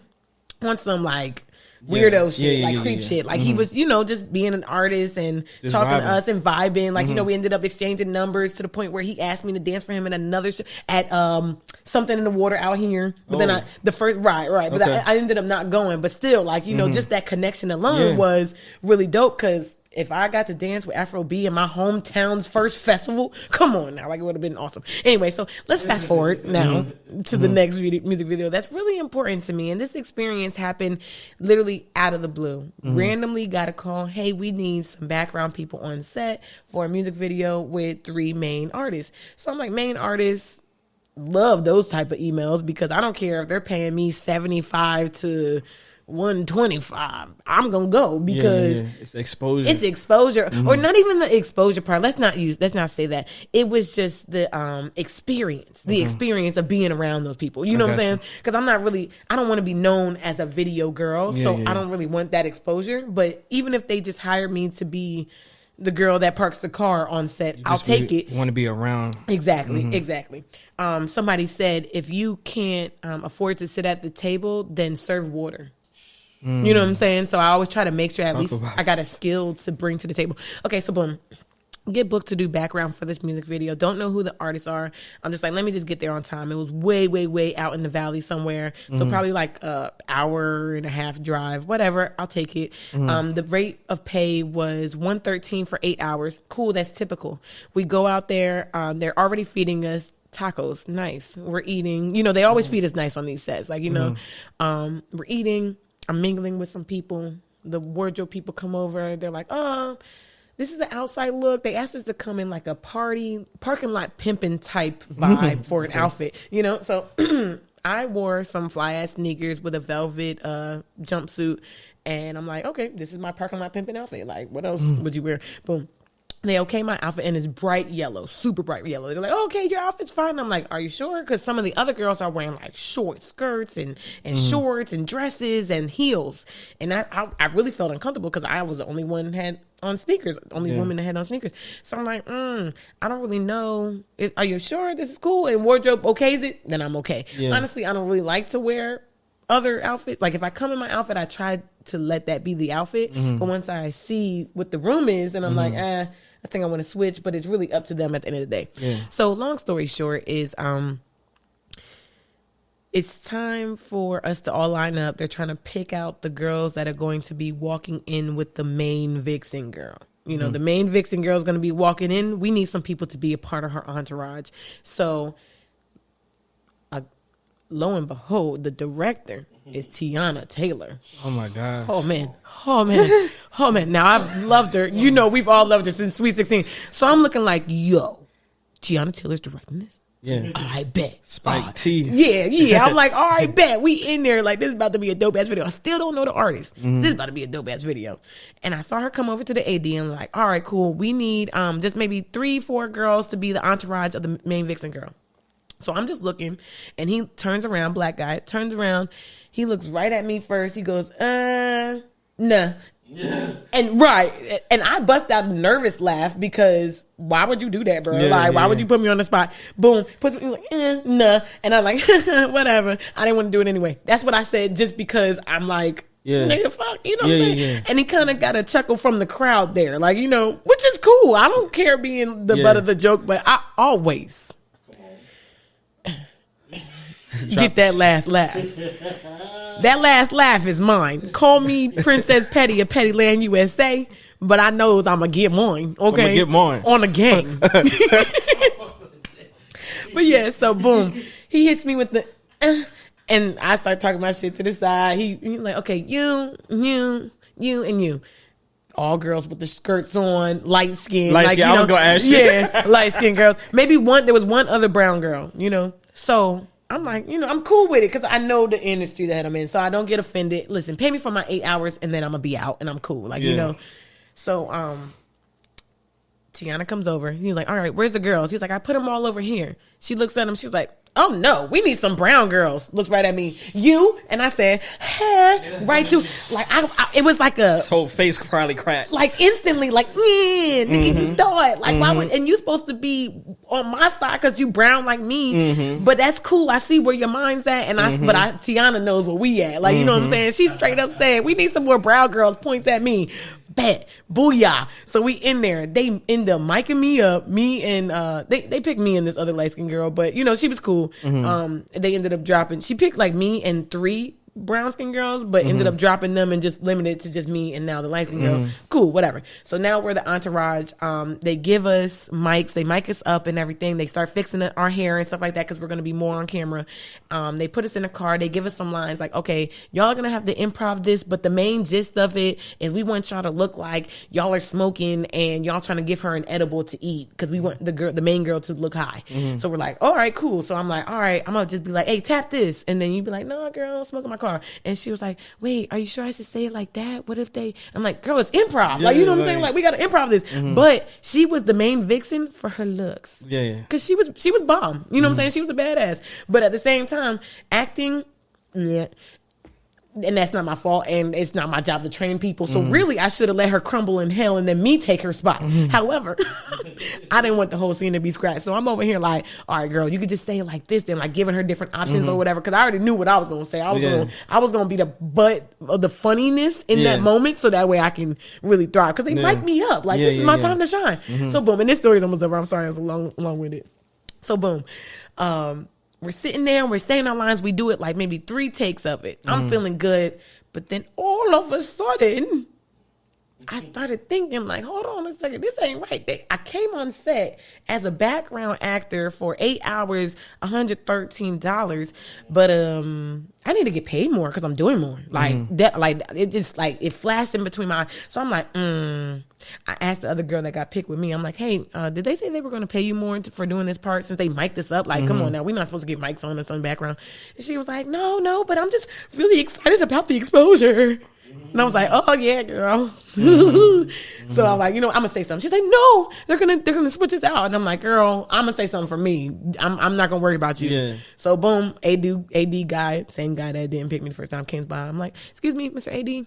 on some like weirdo shit, creep shit. Like, he was, you know, just being an artist and just talking to us and vibing. Like, you know, we ended up exchanging numbers to the point where he asked me to dance for him in another at something in the water out here. But then but I ended up not going. But still, like, you know, just that connection alone was really dope, because if I got to dance with Afro B in my hometown's first festival, come on now, like, it would have been awesome. Anyway, so let's fast forward now to the next music video. That's really important to me. And this experience happened literally out of the blue. Randomly got a call, hey, we need some background people on set for a music video with 3 main artists. So I'm like, main artists, love those type of emails, because I don't care if they're paying me 75 to 125. I'm gonna go because it's exposure. It's exposure, or not even the exposure part. Let's not say that. It was just the experience, experience of being around those people. You know what I'm saying? Because I don't want to be known as a video girl, so I don't really want that exposure. But even if they just hired me to be the girl that parks the car on set, I'll take it. Want to be around. Exactly. Somebody said, if you can't afford to sit at the table, then serve water. You know what I'm saying? So I always try to make sure at least I got a skill to bring to the table. Okay, so boom. Get booked to do background for this music video. Don't know who the artists are. I'm just like, let me just get there on time. It was way, way, way out in the valley somewhere. So probably like a hour and a half drive, whatever. I'll take it. The rate of pay was $113 for 8 hours. Cool, that's typical. We go out there. They're already feeding us tacos. Nice. We're eating. You know, they always feed us nice on these sets. Like, you know, we're eating. I'm mingling with some people. The wardrobe people come over. They're like, oh, this is the outside look. They asked us to come in like a parking lot pimping type vibe for an outfit, you know? So I wore some fly ass sneakers with a velvet jumpsuit, and I'm like, okay, this is my parking lot pimping outfit. Like, what else would you wear? Boom. They okay my outfit, and it's bright yellow, super bright yellow. They're like, okay, your outfit's fine. I'm like, are you sure? Because some of the other girls are wearing like short skirts and shorts and dresses and heels, and I really felt uncomfortable because I was the only one that had on sneakers, only woman that had on sneakers. So I'm like, I don't really know. Are you sure this is cool? And wardrobe okays it? Then I'm okay. Yeah. Honestly, I don't really like to wear other outfits. Like if I come in my outfit, I try to let that be the outfit. But once I see what the room is, and I'm like, I think I want to switch, but it's really up to them at the end of the day. Yeah. So long story short is it's time for us to all line up. They're trying to pick out the girls that are going to be walking in with the main vixen girl. You know, the main vixen girl is going to be walking in. We need some people to be a part of her entourage. So lo and behold, the director is Teyana Taylor. Oh my gosh. Oh man. Now I've loved her. You know, we've all loved her since Sweet 16. So I'm looking like, yo, Teyana Taylor's directing this? Yeah. I bet. Spike T. Yeah. I'm like, all right, bet. We in there. Like, this is about to be a dope ass video. I still don't know the artist. This is about to be a dope ass video. And I saw her come over to the AD and like, all right, cool. We need just maybe 3-4 girls to be the entourage of the main vixen girl. So I'm just looking, and he turns around, black guy, turns around. He looks right at me first. He goes, nah. Yeah. And I bust out a nervous laugh because why would you do that, bro? Why would you put me on the spot? Boom. Puts me like, nah. And I'm like, whatever. I didn't want to do it anyway. That's what I said just because I'm like, nigga, fuck, you know what I'm saying? Yeah. And he kind of got a chuckle from the crowd there. Like, you know, which is cool. I don't care being the butt of the joke, but I always get that last laugh. That last laugh is mine. Call me Princess Petty of Pettyland USA, but I know I'm gonna get mine. Okay, I'm gonna get mine on the gang. But yeah, so boom, he hits me with the, and I start talking my shit to the side. He's like, okay, you, and you. All girls with the skirts on, light skin. I was gonna ask you. Yeah, light skin girls. Maybe there was one other brown girl, you know. So I'm like, you know, I'm cool with it because I know the industry that I'm in, so I don't get offended. Listen, pay me for my 8 hours and then I'm gonna be out and I'm cool, like you know. So Teyana comes over. He's like, all right, where's the girls? He's like, I put them all over here. She looks at him. She's like, oh no, we need some brown girls. Looks right at me. You? And I said, hey, right to, like, it was like his whole face probably cracked. Like instantly, like, nigga, you thought, like, why would, and you supposed to be on my side because you brown like me, but that's cool. I see where your mind's at, and but Teyana knows where we at. Like, you know what I'm saying? She's straight up saying, we need some more brown girls, points at me. Bet. Booyah. So we in there. They end up micing me up. Me and they picked me and this other light skinned girl, but you know, she was cool. They ended up dropping. She picked like me and 3 brown skin girls, but ended up dropping them and just limited to just me and now the light skin girl. Cool, whatever. So now we're the entourage. They give us mics. They mic us up and everything. They start fixing our hair and stuff like that because we're going to be more on camera. They put us in a car. They give us some lines like, okay, y'all are going to have to improv this, but the main gist of it is we want y'all to look like y'all are smoking and y'all trying to give her an edible to eat because we want the main girl to look high. So we're like, all right, cool. So I'm like, all right, I'm going to just be like, hey, tap this. And then you'd be like, no, girl, I'm smoking my car. And she was like, wait, are you sure I should say it like that? What if I'm like, girl, it's improv. Like, you know what I'm saying? Like, we got to improv this. But she was the main vixen for her looks. Yeah. Because she was bomb. You know what I'm saying? She was a badass. But at the same time, acting, and that's not my fault, and it's not my job to train people. So really, I should have let her crumble in hell and then me take her spot. However, I didn't want the whole scene to be scratched. So I'm over here like, all right, girl, you could just say it like this, then like giving her different options or whatever. Because I already knew what I was going to say. I was going to be the butt of the funniness in that moment, so that way I can really thrive. Because they mic me up. Like, this is my time to shine. So boom, and this story's almost over. I'm sorry, I was long with it. So boom. We're sitting there and we're saying our lines. We do it like maybe 3 takes of it. I'm feeling good. But then all of a sudden, I started thinking, like, hold on a second, this ain't right. I came on set as a background actor for 8 hours, $113, but I need to get paid more because I'm doing more. Like that, like it just like it flashed in between my eyes. So I'm like, I asked the other girl that got picked with me. I'm like, hey, did they say they were going to pay you more for doing this part since they mic'd this up? Like, come on now, we're not supposed to get mics on us on background. And she was like, no, but I'm just really excited about the exposure. And I was like, oh yeah, girl. So I'm like, I'm gonna say something. She's like, no, they're gonna switch this out. And I'm like, girl, I'm gonna say something for me. I'm not gonna worry about you. Yeah. So boom, AD guy, same guy that didn't pick me the first time, came by. I'm like, excuse me, Mr. AD.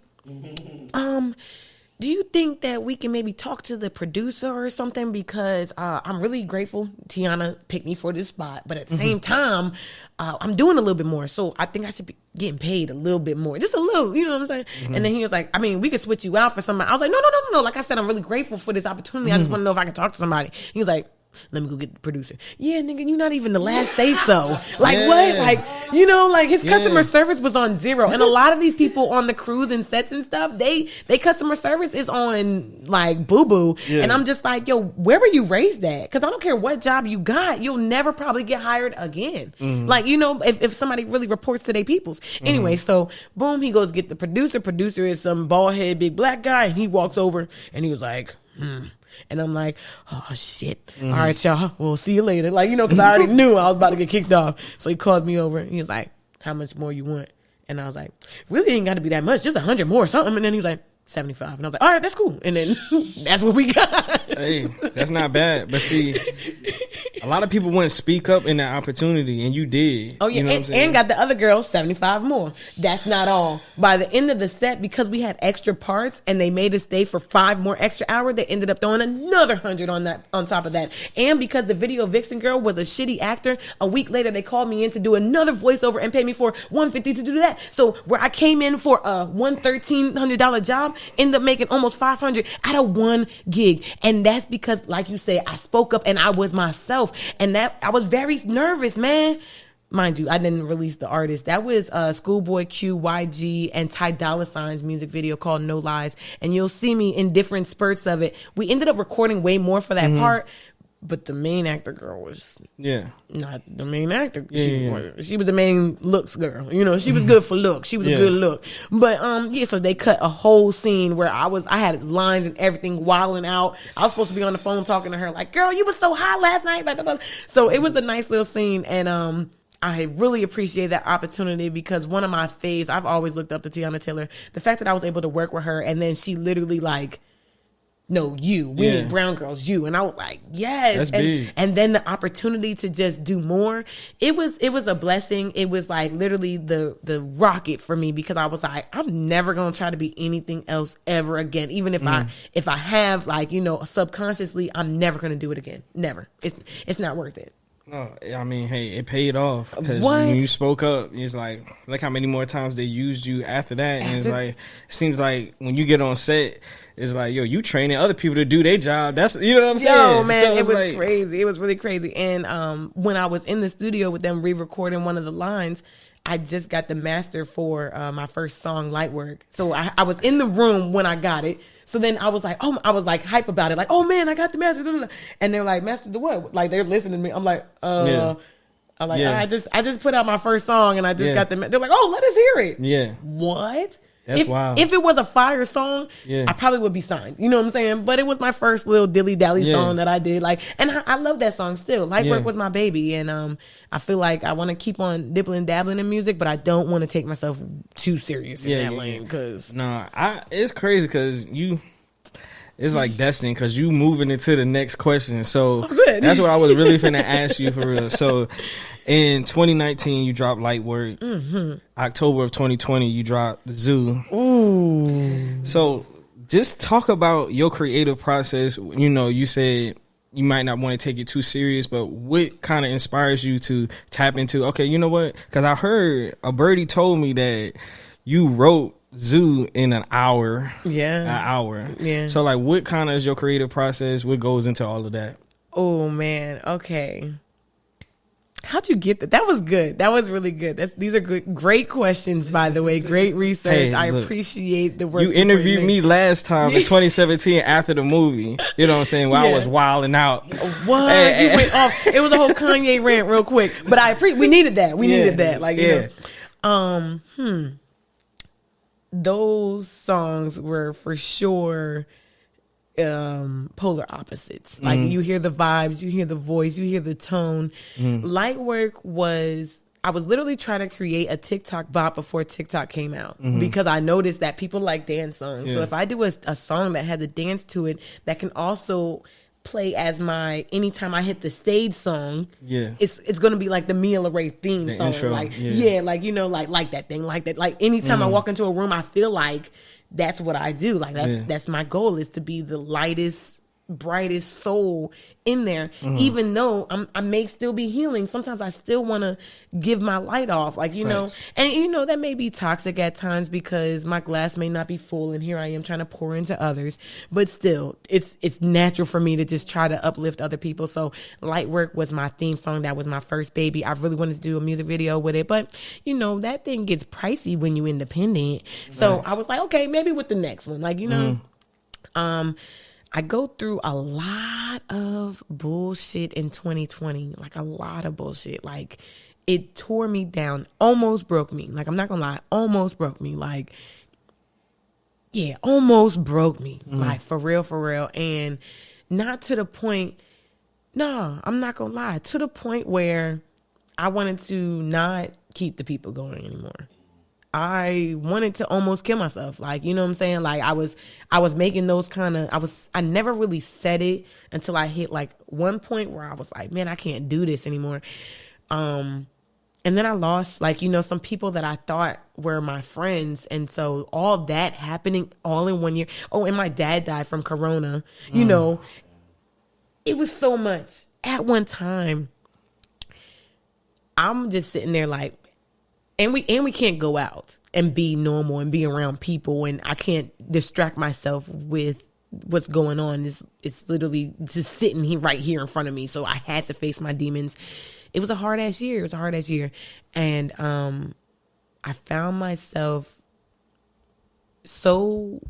Do you think that we can maybe talk to the producer or something? Because I'm really grateful Teyana picked me for this spot. But at the same time, I'm doing a little bit more. So I think I should be getting paid a little bit more. Just a little, you know what I'm saying? And then he was like, I mean, we could switch you out for somebody. I was like, no. Like I said, I'm really grateful for this opportunity. I just want to know if I can talk to somebody. He was like, let me go get the producer. Yeah, nigga, you're not even the last say so. Like, what? Like, like his customer service was on 0. And a lot of these people on the crews and sets and stuff, they customer service is on like boo-boo. Yeah. And I'm just like, yo, where were you raised at? Because I don't care what job you got, you'll never probably get hired again. Like, if somebody really reports to their peoples. Anyway, so boom, he goes get the producer. Producer is some bald head big black guy. And he walks over and he was like, And I'm like, oh, shit. All right, y'all. We'll see you later. Like, because I already knew I was about to get kicked off. So he called me over. And he was like, how much more you want? And I was like, really ain't got to be that much. Just 100 more or something. And then he was like, 75. And I was like, all right, that's cool. And then that's what we got. Hey, that's not bad. But see, a lot of people wouldn't speak up in that opportunity, and you did. Oh, yeah, and got the other girl 75 more. That's not all. By the end of the set, because we had extra parts and they made us stay for 5 more extra hours, they ended up throwing another 100 on top of that. And because the video vixen girl was a shitty actor, a week later they called me in to do another voiceover and paid me for $150 to do that. So where I came in for a $1,300 job, ended up making almost $500 out of one gig. And that's because, like you said, I spoke up and I was myself. And that I was very nervous, man. Mind you, I didn't release the artist. That was Schoolboy Q, YG, and Ty Dolla $ign's music video called No Lies. And you'll see me in different spurts of it. We ended up recording way more for that part. But the main actor girl was not the main actor. She was the main looks girl. She was good for looks. She was a good look. But so they cut a whole scene where I had lines and everything wilding out. I was supposed to be on the phone talking to her like, girl, you was so hot last night. So it was a nice little scene, and I really appreciate that opportunity because one of my faves, I've always looked up to Teyana Taylor. The fact that I was able to work with her, and then she literally like, no, we need brown girls, you. And I was like, yes. That's big. And then the opportunity to just do more, it was a blessing. It was like literally the rocket for me because I was like, I'm never going to try to be anything else ever again. Even if I have like, subconsciously, I'm never going to do it again. Never. It's not worth it. No, I mean, hey, it paid off because when you spoke up, it's like, look how many more times they used you after that. And it's like, it seems like when you get on set, it's like, yo, you training other people to do their job. That's, you know what I'm saying? Yo, man, so it was like, crazy. It was really crazy. And when I was in the studio with them re-recording one of the lines, I just got the master for my first song, Light Work. So I was in the room when I got it. So then I was like, I was like hype about it. Like, oh man, I got the master. And they're like, master the what? Like they're listening to me. I'm like, I'm like, I just put out my first song and I just got the, they're like, oh, let us hear it. Yeah. What? That's wild. If it was a fire song, I probably would be signed. You know what I'm saying? But it was my first little dilly dally song that I did. Like, and I love that song still. Light Work was my baby, and I feel like I want to keep on dibbling dabbling in music, but I don't want to take myself too serious in that lane. Cause it's crazy because it's like destiny because you moving into the next question. So that's what I was really finna ask you for real. So in 2019, you dropped Light Work. October of 2020, you dropped Zoo. Ooh. So just talk about your creative process. You said you might not want to take it too serious, but what kind of inspires you to tap into, okay, you know what? Because I heard a birdie told me that you wrote Zoo in an hour. Yeah. So like, what kind of is your creative process? What goes into all of that? Oh man. Okay. How'd you get that? That was good. That was really good. These are good, great questions, by the way. Great research. Hey, I look, appreciate the work. You interviewed me last time in 2017 after the movie. You know what I'm saying? Where I was wilding out. What? You went off. It was a whole Kanye rant real quick. But we needed that. We needed that. Like, you know. Those songs were for sure polar opposites. Like you hear the vibes, you hear the voice, you hear the tone. Light Work I was literally trying to create a TikTok bot before TikTok came out because I noticed that people like dance songs. So if I do a song that has a dance to it that can also play as my anytime I hit the stage song, it's gonna be like the Mia Lauray theme song. Intro, like like you know, like that thing, like that. Like anytime I walk into a room, I feel like that's what I do. Like that's my goal, is to be the lightest, brightest soul in there. Even though I may still be healing, sometimes I still want to give my light off, like, you know, and you know, that may be toxic at times because my glass may not be full and here I am trying to pour into others, but still it's natural for me to just try to uplift other people. So Light Work was my theme song. That was my first baby. I really wanted to do a music video with it, but you know, that thing gets pricey when you independent. So I was like, okay, maybe with the next one, like, you know, I go through a lot of bullshit in 2020, like a lot of bullshit. Like it tore me down, almost broke me. Like, I'm not gonna lie, almost broke me. Like, yeah, almost broke me. Like for real. And not to the point, I'm not gonna lie, to the point where I wanted to not keep the people going anymore. I wanted to almost kill myself. Like, you know what I'm saying? Like I was making those kind of, I never really said it until I hit like one point where I was like, man, I can't do this anymore. And then I lost, like, you know, some people that I thought were my friends. And so all that happening all in 1 year. Oh, and my dad died from Corona. You know, it was so much at one time. I'm just sitting there like, and we can't go out and be normal and be around people, and I can't distract myself with what's going on. It's literally just sitting here right here in front of me. So I had to face my demons. It was a hard ass year. And I found myself so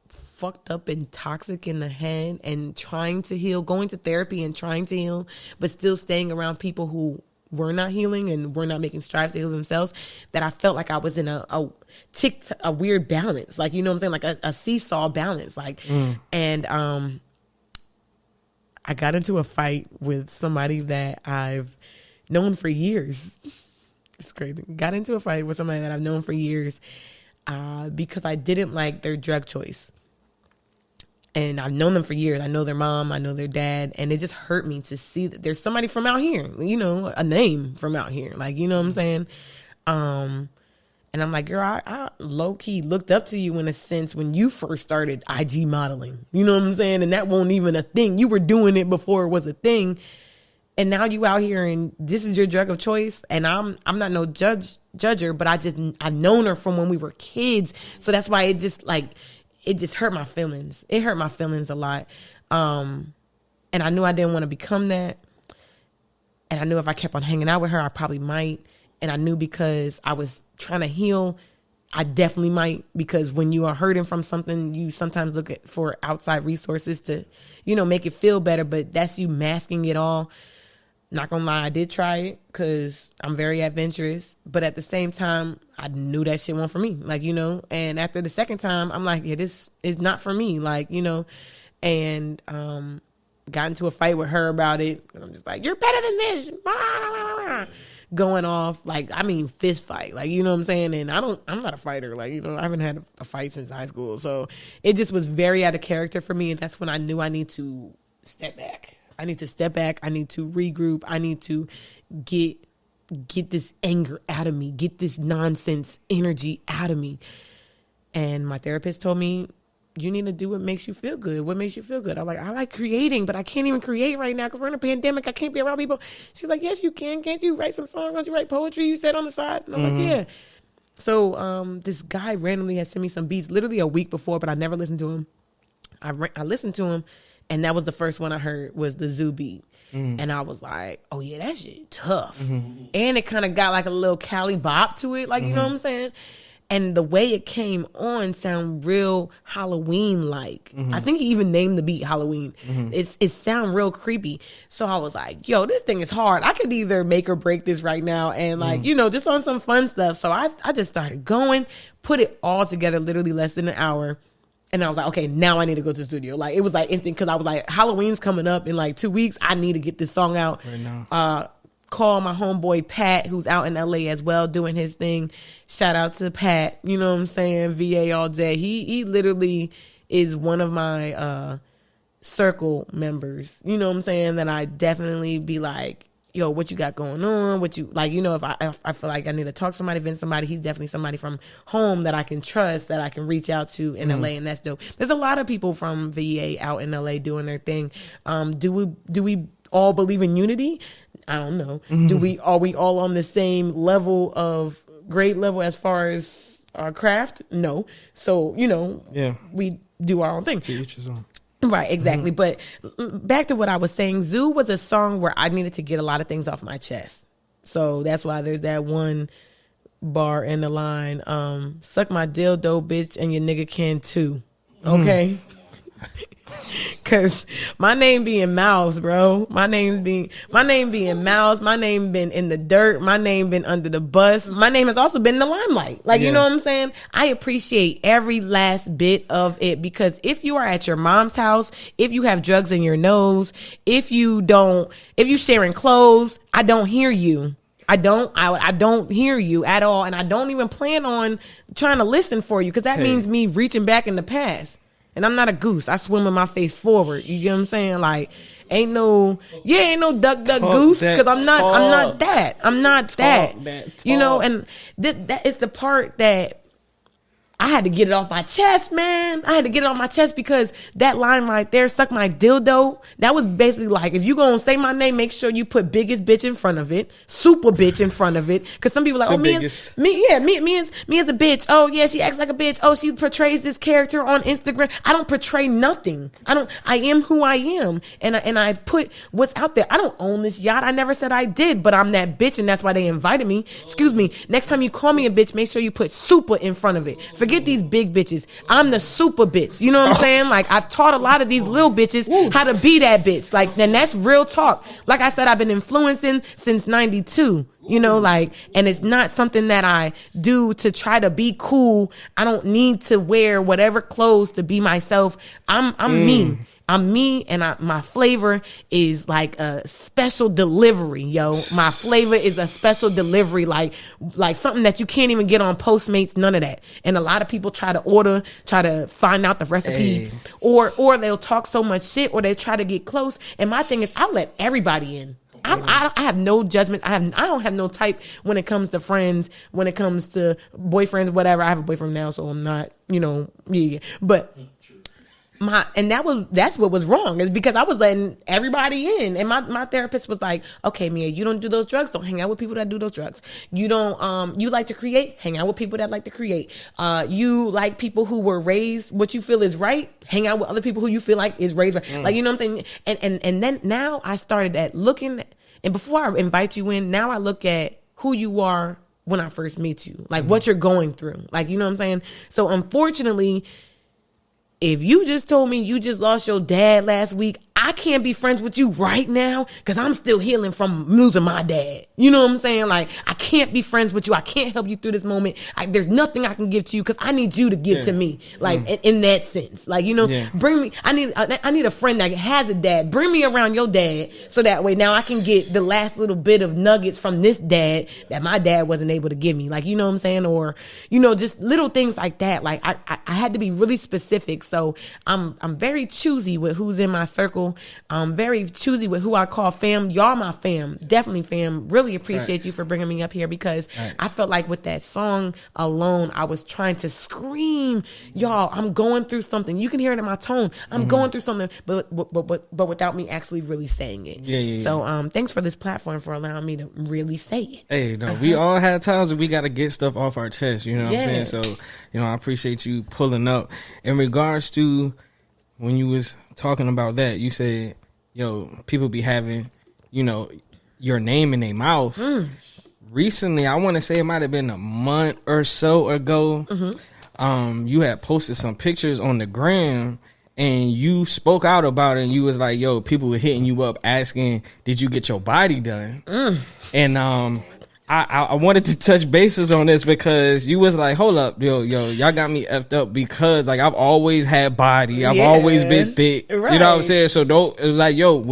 fucked up and toxic in the head and trying to heal, going to therapy and trying to heal, but still staying around people who were not healing and were not making strides to heal themselves, that I felt like I was in a weird balance. Like, you know what I'm saying? Like a seesaw balance. Like, and I got into a fight with somebody that I've known for years. It's crazy. Got into a fight with somebody that I've known for years because I didn't like their drug choice. And I've known them for years. I know their mom, I know their dad, and it just hurt me to see that there's somebody from out here, you know, a name from out here. Like, you know what I'm saying? And I'm like, girl, I low-key looked up to you in a sense when you first started IG modeling. You know what I'm saying? And that wasn't even a thing. You were doing it before it was a thing. And now you out here and this is your drug of choice. And I'm not no judger, but I've known her from when we were kids. So that's why it just hurt my feelings. It hurt my feelings a lot. And I knew I didn't want to become that. And I knew if I kept on hanging out with her, I probably might. And I knew because I was trying to heal, I definitely might. Because when you are hurting from something, you sometimes look for outside resources to, you know, make it feel better. But that's you masking it all. Not gonna lie, I did try it because I'm very adventurous. But at the same time, I knew that shit wasn't for me. Like, you know, and after the second time, I'm like, yeah, this is not for me. Like, you know, and got into a fight with her about it. And I'm just like, you're better than this. Going off, like, I mean, fist fight. Like, you know what I'm saying? And I'm not a fighter. Like, you know, I haven't had a fight since high school. So it just was very out of character for me. And that's when I knew I need to step back. I need to step back. I need to regroup. I need to get this anger out of me, get this nonsense energy out of me. And my therapist told me, you need to do what makes you feel good. What makes you feel good? I'm like, I like creating, but I can't even create right now because we're in a pandemic. I can't be around people. She's like, yes, you can. Can't you write some songs? Don't you write poetry? You said on the side. And I'm like, yeah. So this guy randomly had sent me some beats literally a week before, but I never listened to him. I listened to him. And that was the first one I heard was the Zoo beat. And I was like, oh yeah, that shit tough. And it kind of got like a little Cali bop to it, like, you know what I'm saying? And the way it came on sound real Halloween-like. I think he even named the beat Halloween. It sound real creepy. So I was like, yo, this thing is hard. I could either make or break this right now and like, you know, just on some fun stuff. So I just started going, put it all together literally less than an hour. And I was like, okay, now I need to go to the studio. Like, it was like instant because I was like, Halloween's coming up in like 2 weeks. I need to get this song out. Right now. Call my homeboy Pat, who's out in LA as well, doing his thing. Shout out to Pat, you know what I'm saying? VA all day. He literally is one of my circle members, you know what I'm saying? That I definitely be like, yo, what you got going on? What you like, you know, if I feel like I need to talk to somebody, vent somebody, he's definitely somebody from home that I can trust, that I can reach out to in LA, and that's dope. There's a lot of people from VA out in LA doing their thing. Do we all believe in unity? I don't know. Are we all on the same level of grade level as far as our craft? No. So, you know, we do our own thing. To each his own. Right, exactly. But back to what I was saying, Zoo was a song where I needed to get a lot of things off my chest. So that's why there's that one bar in the line, suck my dildo, bitch, and your nigga can too. Okay? Cause my name being Mouse, bro. My name being Mouse. My name been in the dirt. My name been under the bus. My name has also been in the limelight. Like, you know what I'm saying? I appreciate every last bit of it, because if you are at your mom's house, if you have drugs in your nose, if you sharing clothes, I don't hear you. I don't hear you at all. And I don't even plan on trying to listen for you, because that means me reaching back in the past. And I'm not a goose. I swim with my face forward. You get what I'm saying? Like, ain't no duck goose, because I'm not that. You know, and that is the part that I had to get it off my chest, man. I had to get it off my chest, because that line right there, suck my dildo, that was basically like, if you gonna say my name, make sure you put biggest bitch in front of it, super bitch in front of it. Because some people are like, me as a bitch. Oh yeah, she acts like a bitch. Oh, she portrays this character on Instagram. I don't portray nothing. I am who I am. And I put what's out there. I don't own this yacht. I never said I did, but I'm that bitch, and that's why they invited me. Excuse me. Next time you call me a bitch, make sure you put super in front of it. Forget these big bitches. I'm the super bitch. You know what I'm saying? Like, I've taught a lot of these little bitches how to be that bitch. Like, and that's real talk. Like I said, I've been influencing since 92. You know, like, and it's not something that I do to try to be cool. I don't need to wear whatever clothes to be myself. I'm me. I'm me, and my flavor is like a special delivery, yo. My flavor is a special delivery, like something that you can't even get on Postmates, none of that. And a lot of people try to find out the recipe, or they'll talk so much shit, or they try to get close. And my thing is, I let everybody in. I have no judgment. I don't have no type when it comes to friends, when it comes to boyfriends, whatever. I have a boyfriend now, so I'm not, but. That's what was wrong, is because I was letting everybody in, and my therapist was like, okay, Mia, you don't do those drugs, don't hang out with people that do those drugs. You don't you like to create, hang out with people that like to create. You like people who were raised what you feel is right, hang out with other people who you feel like is raised right. Like, you know what I'm saying? And then now I started at looking, and before I invite you in, now I look at who you are when I first meet you, like what you're going through, like, you know what I'm saying? So unfortunately, if you just told me you just lost your dad last week, I can't be friends with you right now, because I'm still healing from losing my dad. You know what I'm saying? Like, I can't be friends with you. I can't help you through this moment. There's nothing I can give to you, because I need you to give to me. Like, in that sense. Like, bring me, I need a friend that has a dad. Bring me around your dad, so that way now I can get the last little bit of nuggets from this dad that my dad wasn't able to give me. Like, you know what I'm saying? Or, just little things like that. Like, I had to be really specific. So I'm very choosy with who's in my circle. I'm very choosy with who I call fam. Y'all my fam. Definitely fam. Really appreciate you for bringing me up here, because I felt like with that song alone, I was trying to scream, y'all, I'm going through something. You can hear it in my tone. I'm going through something, but without me actually really saying it. Yeah. So thanks for this platform, for allowing me to really say it. Hey, no, we all had times that we got to get stuff off our chest. You know what I'm saying? So, I appreciate you pulling up. In regards to when you was talking about that, you said, yo, people be having your name in their mouth. Recently, I want to say it might have been a month or so ago. You had posted some pictures on the gram, and you spoke out about it, and you was like, yo, people were hitting you up asking, did you get your body done? And I wanted to touch bases on this because you was like, hold up, yo, y'all got me effed up because like I've always had body, I've always been thick, right. You know what I'm saying? So it was like, yo,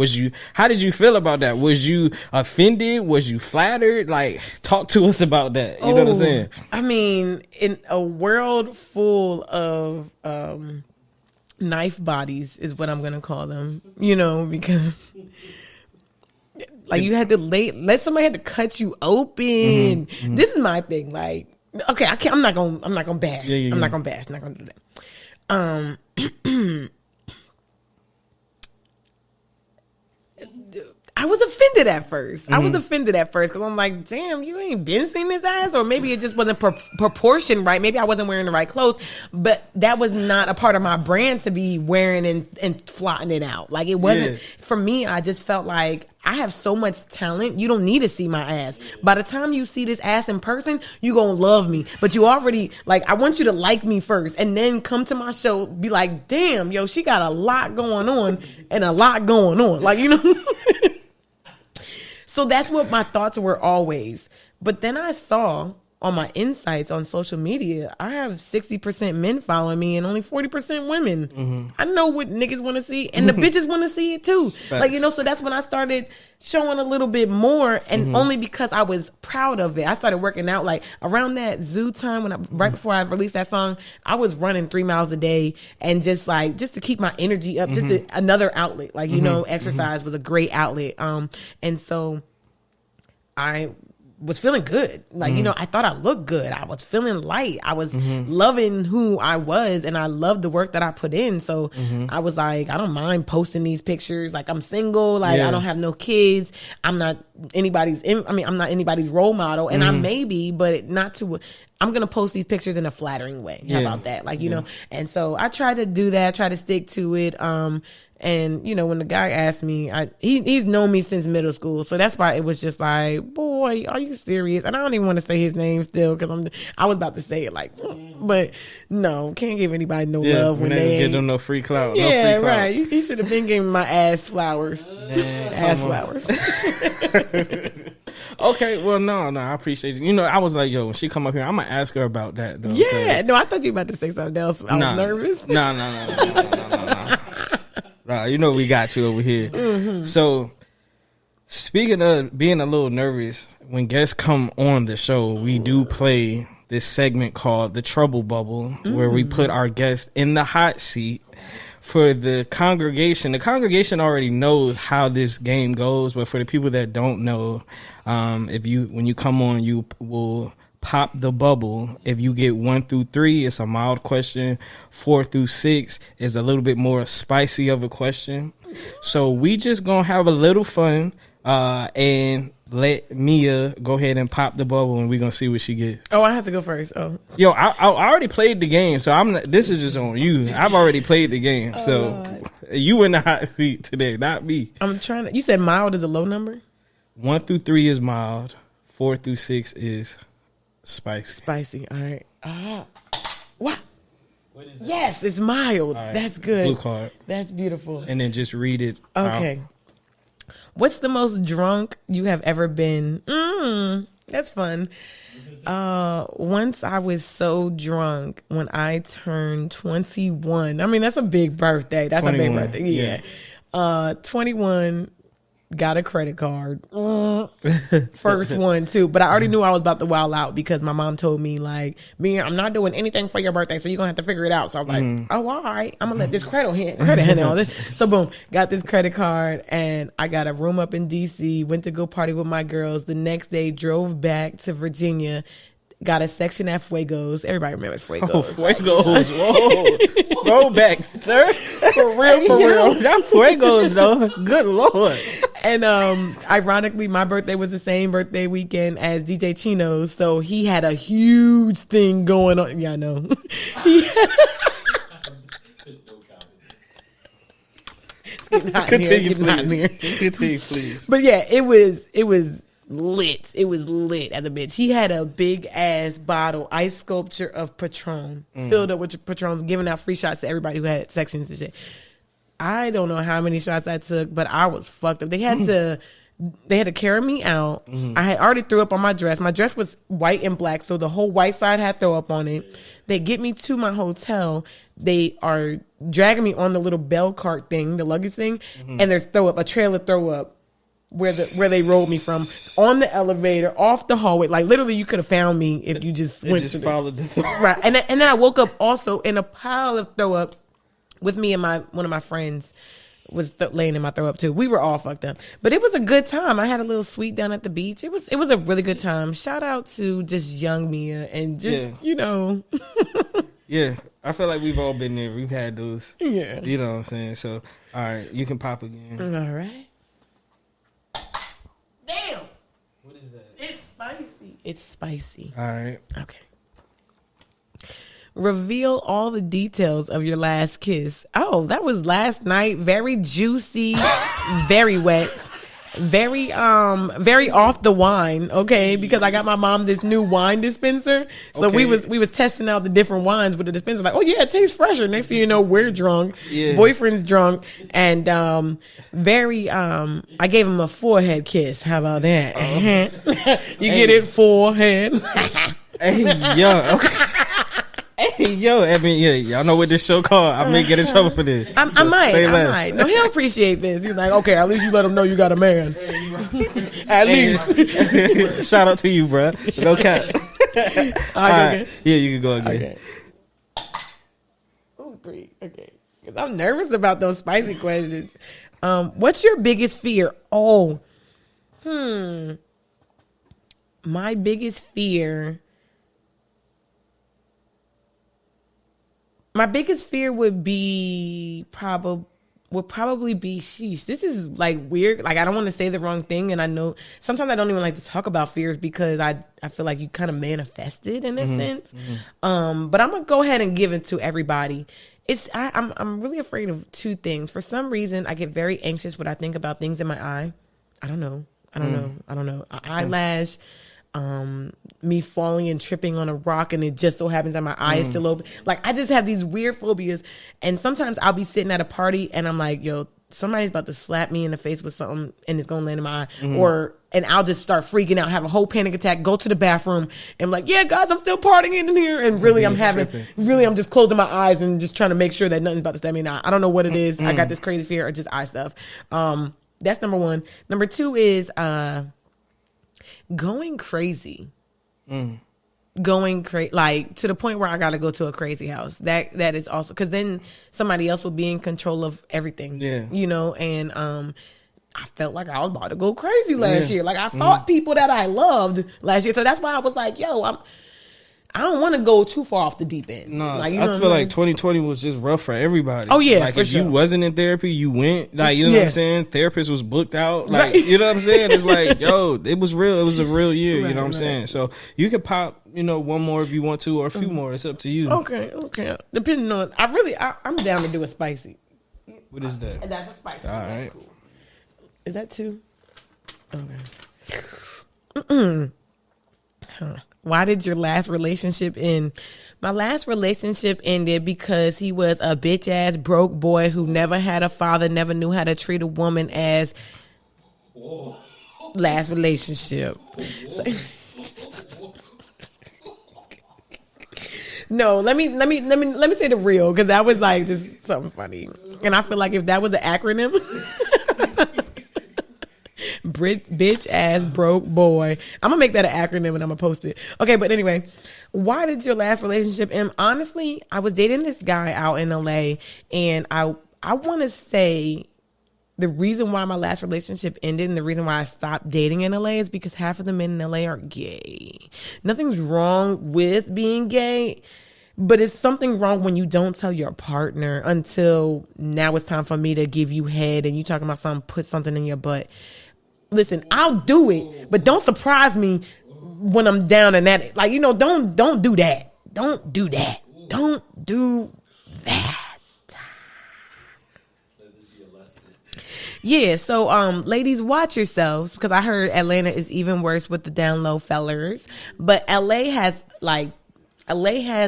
how did you feel about that? Was you offended? Was you flattered? Like, talk to us about that. You know what I'm saying? I mean, in a world full of knife bodies is what I'm gonna call them, because like you had to let somebody had to cut you open. This is my thing. Like, okay, I'm not gonna bash. I'm not gonna bash. I'm not gonna do that. I was offended at first. Because I'm like, damn, you ain't been seeing this ass, or maybe it just wasn't proportioned right. Maybe I wasn't wearing the right clothes, but that was not a part of my brand to be wearing and flaunting it out. Like, it wasn't for me. I just felt like I have so much talent. You don't need to see my ass. By the time you see this ass in person, you gonna love me. But you already, like, I want you to like me first, and then come to my show, be like, damn, yo, she got a lot going on and a lot going on. Like, So that's what my thoughts were always. But then I saw on my insights on social media, I have 60% men following me and only 40% women. I know what niggas want to see, and the bitches want to see it too. Facts. Like, so that's when I started showing a little bit more, and only because I was proud of it. I started working out like around that Zoo time right before I released that song. I was running 3 miles a day, and just to keep my energy up, just another outlet. Like, exercise was a great outlet. And so I was feeling good. Like, I thought I looked good. I was feeling light. I was loving who I was, and I loved the work that I put in. So I was like, I don't mind posting these pictures. Like, I'm single. Like, I don't have no kids. I'm not anybody's role model. And I may be, but not to... I'm going to post these pictures in a flattering way. How about that? Like, and so I tried to do that, try to stick to it. And, when the guy asked me, he's known me since middle school. So that's why it was just like, boy, are you serious? And I don't even want to say his name still, because I was about to say it like, but no, can't give anybody no love when they ain't get them no free clout. Yeah, no free clout. Right. You should have been giving my ass flowers. Flowers. Okay, well, no, I appreciate it. I was like, yo, when she come up here, I'm going to ask her about that, though. Yeah, no, I thought you were about to say something else. I was nervous. No. Nah, we got you over here. So, speaking of being a little nervous, when guests come on the show, we do play this segment called the Trouble Bubble, where we put our guests in the hot seat for the congregation. The congregation already knows how this game goes, but for the people that don't know, when you come on, you will pop the bubble. If you get 1 through 3, it's a mild question. 4 through 6 is a little bit more spicy of a question. So we just gonna have a little fun and let Mia go ahead and pop the bubble, and we're gonna see what she gets. Oh, I have to go first. Oh, yo, I already played the game, so this is just on you. I've already played the game, so you in the hot seat today, not me. I'm trying to. You said mild is a low number. 1 through 3 is mild. 4 through 6 is spicy. All right. What? What is that? Yes, it's mild. Right. That's good. Blue card. That's beautiful. And then just read it. Okay. What's the most drunk you have ever been? That's fun. Once I was so drunk when I turned 21. I mean, that's a big birthday. That's 21. A big birthday. Yeah. 21. Got a credit card. First one too. But I already knew I was about to wild out because my mom told me, like, Mia, I'm not doing anything for your birthday, so you're gonna have to figure it out. So I was like, oh, all right, I'm gonna let this credit hit all this. So boom, got this credit card, and I got a room up in DC, went to go party with my girls. The next day drove back to Virginia. Got a section at Fuego's. Everybody remembers Fuego's. Oh, Fuego's. Whoa. Throwback, sir. For real. That Fuego's, though. Good Lord. And ironically, my birthday was the same birthday weekend as DJ Chino's. So he had a huge thing going on. Yeah, I know. Continue, please. Continue, please. But yeah, it was lit. It was lit at the bitch. He had a big ass bottle, ice sculpture of Patron, filled up with Patron, giving out free shots to everybody who had sections and shit. I don't know how many shots I took, but I was fucked up. They had to carry me out. I had already threw up on my dress. My dress was white and black, so the whole white side had throw up on it. They get me to my hotel. They are dragging me on the little bell cart thing, the luggage thing, and there's a trailer throw up where they rolled me from, on the elevator, off the hallway. Like literally, you could have found me if you just followed the throw. Right. And then I woke up also in a pile of throw up with me and one of my friends was laying in my throw up too. We were all fucked up, but it was a good time. I had a little suite down at the beach. It was a really good time. Shout out to just young Mia and just Yeah, I feel like we've all been there. We've had those. Yeah, you know what I'm saying. So all right, you can pop again. All right. Damn. What is that? It's spicy. It's spicy. All right. Okay. Reveal all the details of your last kiss. Oh, that was last night. Very juicy, very wet, very off the wine. Okay, because I got my mom this new wine dispenser, so we was testing out the different wines with the dispenser. Like, oh yeah, it tastes fresher. Next thing you know, we're drunk. Yeah. Boyfriend's drunk, and I gave him a forehead kiss. How about that? You get it, forehead. Hey, yo. Okay. Hey, yo, I mean, yeah, y'all know what this show called. I may get in trouble for this. I might. No, he'll appreciate this. He's like, okay, at least you let him know you got a man. At least. Shout out to you, bro. No cap. All right. Yeah, you can go again. Okay. Oh, 3. Okay. I'm nervous about those spicy questions. What's your biggest fear? Oh, my biggest fear. My biggest fear would probably be sheesh. This is like weird. Like I don't want to say the wrong thing, and I know sometimes I don't even like to talk about fears because I feel like you kind of manifest it in a sense. But I'm gonna go ahead and give it to everybody. I'm really afraid of 2 things. For some reason, I get very anxious when I think about things in my eye. I don't know. An eyelash. Me falling and tripping on a rock, and it just so happens that my eye is still open. Like I just have these weird phobias, and sometimes I'll be sitting at a party and I'm like, yo, somebody's about to slap me in the face with something and it's gonna land in my eye, and I'll just start freaking out, have a whole panic attack, go to the bathroom and like, yeah guys, I'm still partying in here, and really I'm just closing my eyes and just trying to make sure that nothing's about to stab me in the eye. I don't know what it is. I got this crazy fear or just eye stuff. That's number 1. Number 2 is going crazy. Going crazy, like to the point where I gotta go to a crazy house. That is also because then somebody else will be in control of everything. Yeah, you know. And I felt like I was about to go crazy last year. Like I fought people that I loved last year, so that's why I was like, yo, I don't want to go too far off the deep end. No, like, I feel like 2020 was just rough for everybody. Oh yeah, like if you wasn't in therapy, you went. Like you know what I'm saying. Therapist was booked out. Like you know what I'm saying. It's like yo, it was real. It was a real year. You know what I'm saying. So you can pop, one more if you want to, or a few more. It's up to you. Okay. Depending on, I'm down to do a spicy. What is that? That's a spicy. All right. That's cool. Is that 2? Okay. Why did your last relationship end? My last relationship ended because he was a bitch ass broke boy who never had a father, never knew how to treat a woman as. Whoa. Last relationship. So, no, let me say the real, because that was like just something funny, and I feel like if that was an acronym. Bitch ass broke boy. I'm gonna make that an acronym and I'm gonna post it. Okay, but anyway, why did your last relationship end? Honestly, I was dating this guy out in LA, and I want to say the reason why my last relationship ended and the reason why I stopped dating in LA is because half of the men in LA are gay. Nothing's wrong with being gay, but it's something wrong when you don't tell your partner until now it's time for me to give you head and you talking about something, put something in your butt. Listen, I'll do it, but don't surprise me when I'm down and that. Like, don't do that. Don't do that. Don't do that. Yeah, so ladies, watch yourselves, because I heard Atlanta is even worse with the down low fellers, but LA has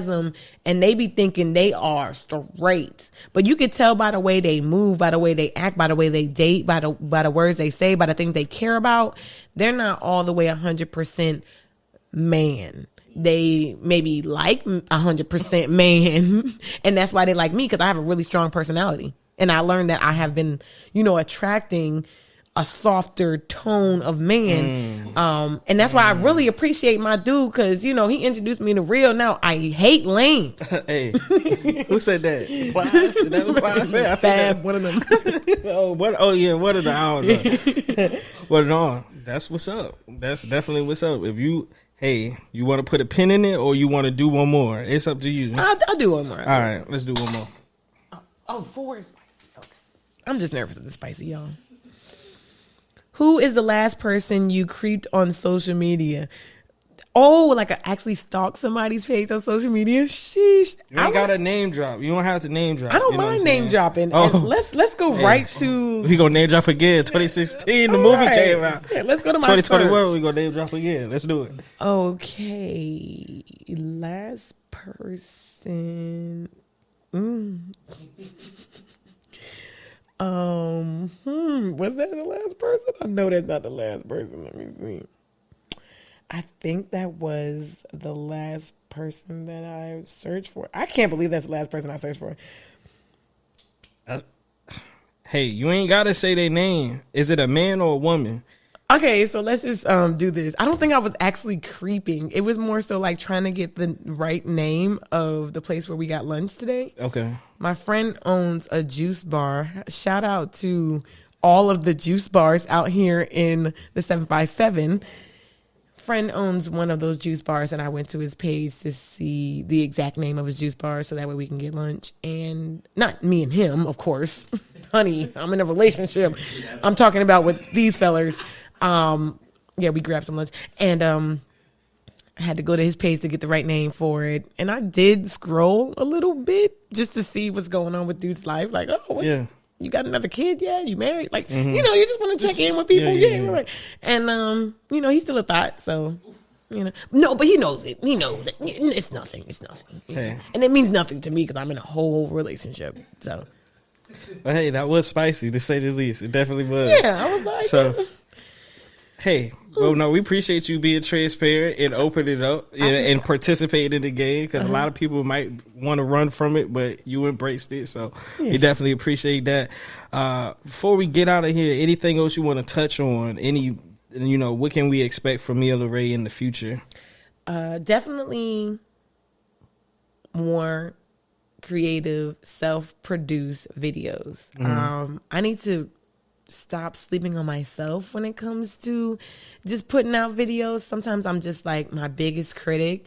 them, and they be thinking they are straight, but you could tell by the way they move, by the way they act, by the way they date, by the words they say, by the things they care about. They're not all the way 100% man. They maybe like 100% man, and that's why they like me, because I have a really strong personality. And I learned that I have been, attracting a softer tone of man. And that's why I really appreciate my dude, because, he introduced me to real. Now, I hate lames. Hey, who said that? Plies? Is that what Plies said? Fab, one of them. Yeah, one of the, I don't know. Well, no, that's what's up. That's definitely what's up. If you want to put a pin in it, or you want to do one more, it's up to you. I'll do one more. All right, let's do one more. Oh, 4 is spicy. Okay. I'm just nervous of the spicy, y'all. Who is the last person you creeped on social media? Oh, like I actually stalked somebody's page on social media? Sheesh. You ain't got to name drop. You don't have to name drop. I don't mind name dropping. Oh. And let's go right to... We gonna name drop again. 2016, the movie came out. Yeah, let's go to my 2021, we gonna name drop again. Let's do it. Okay. Last person... Was that the last person? I know that's not the last person. Let me see. I think that was the last person that I searched for. I can't believe that's the last person I searched for. Hey, you ain't gotta say their name. Is it a man or a woman? Okay, so let's just do this. I don't think I was actually creeping. It was more so like trying to get the right name of the place where we got lunch today. Okay. My friend owns a juice bar. Shout out to all of the juice bars out here in the 757. Friend owns one of those juice bars, and I went to his page to see the exact name of his juice bar so that way we can get lunch. And not me and him, of course. Honey, I'm in a relationship. I'm talking about with these fellers. Yeah, we grabbed some lunch, and I had to go to his page to get the right name for it. And I did scroll a little bit just to see what's going on with dude's life. Like, you got another kid? Yeah, you married? Like, you just want to check in with people. Yeah. Right. And he's still a thought. So, no, but he knows it. He knows it. It's nothing. It's nothing. Hey. And it means nothing to me because I'm in a whole relationship. So, but hey, that was spicy to say the least. It definitely was. Yeah, I was like, so. Hey, well, no, we appreciate you being transparent and opening it up and participating in the game, because a lot of people might want to run from it, but you embraced it, so we definitely appreciate that. Before we get out of here, anything else you want to touch on? What can we expect from Mia Lauray in the future? Definitely more creative, self-produced videos. I need to stop sleeping on myself when it comes to just putting out videos. Sometimes I'm just like my biggest critic.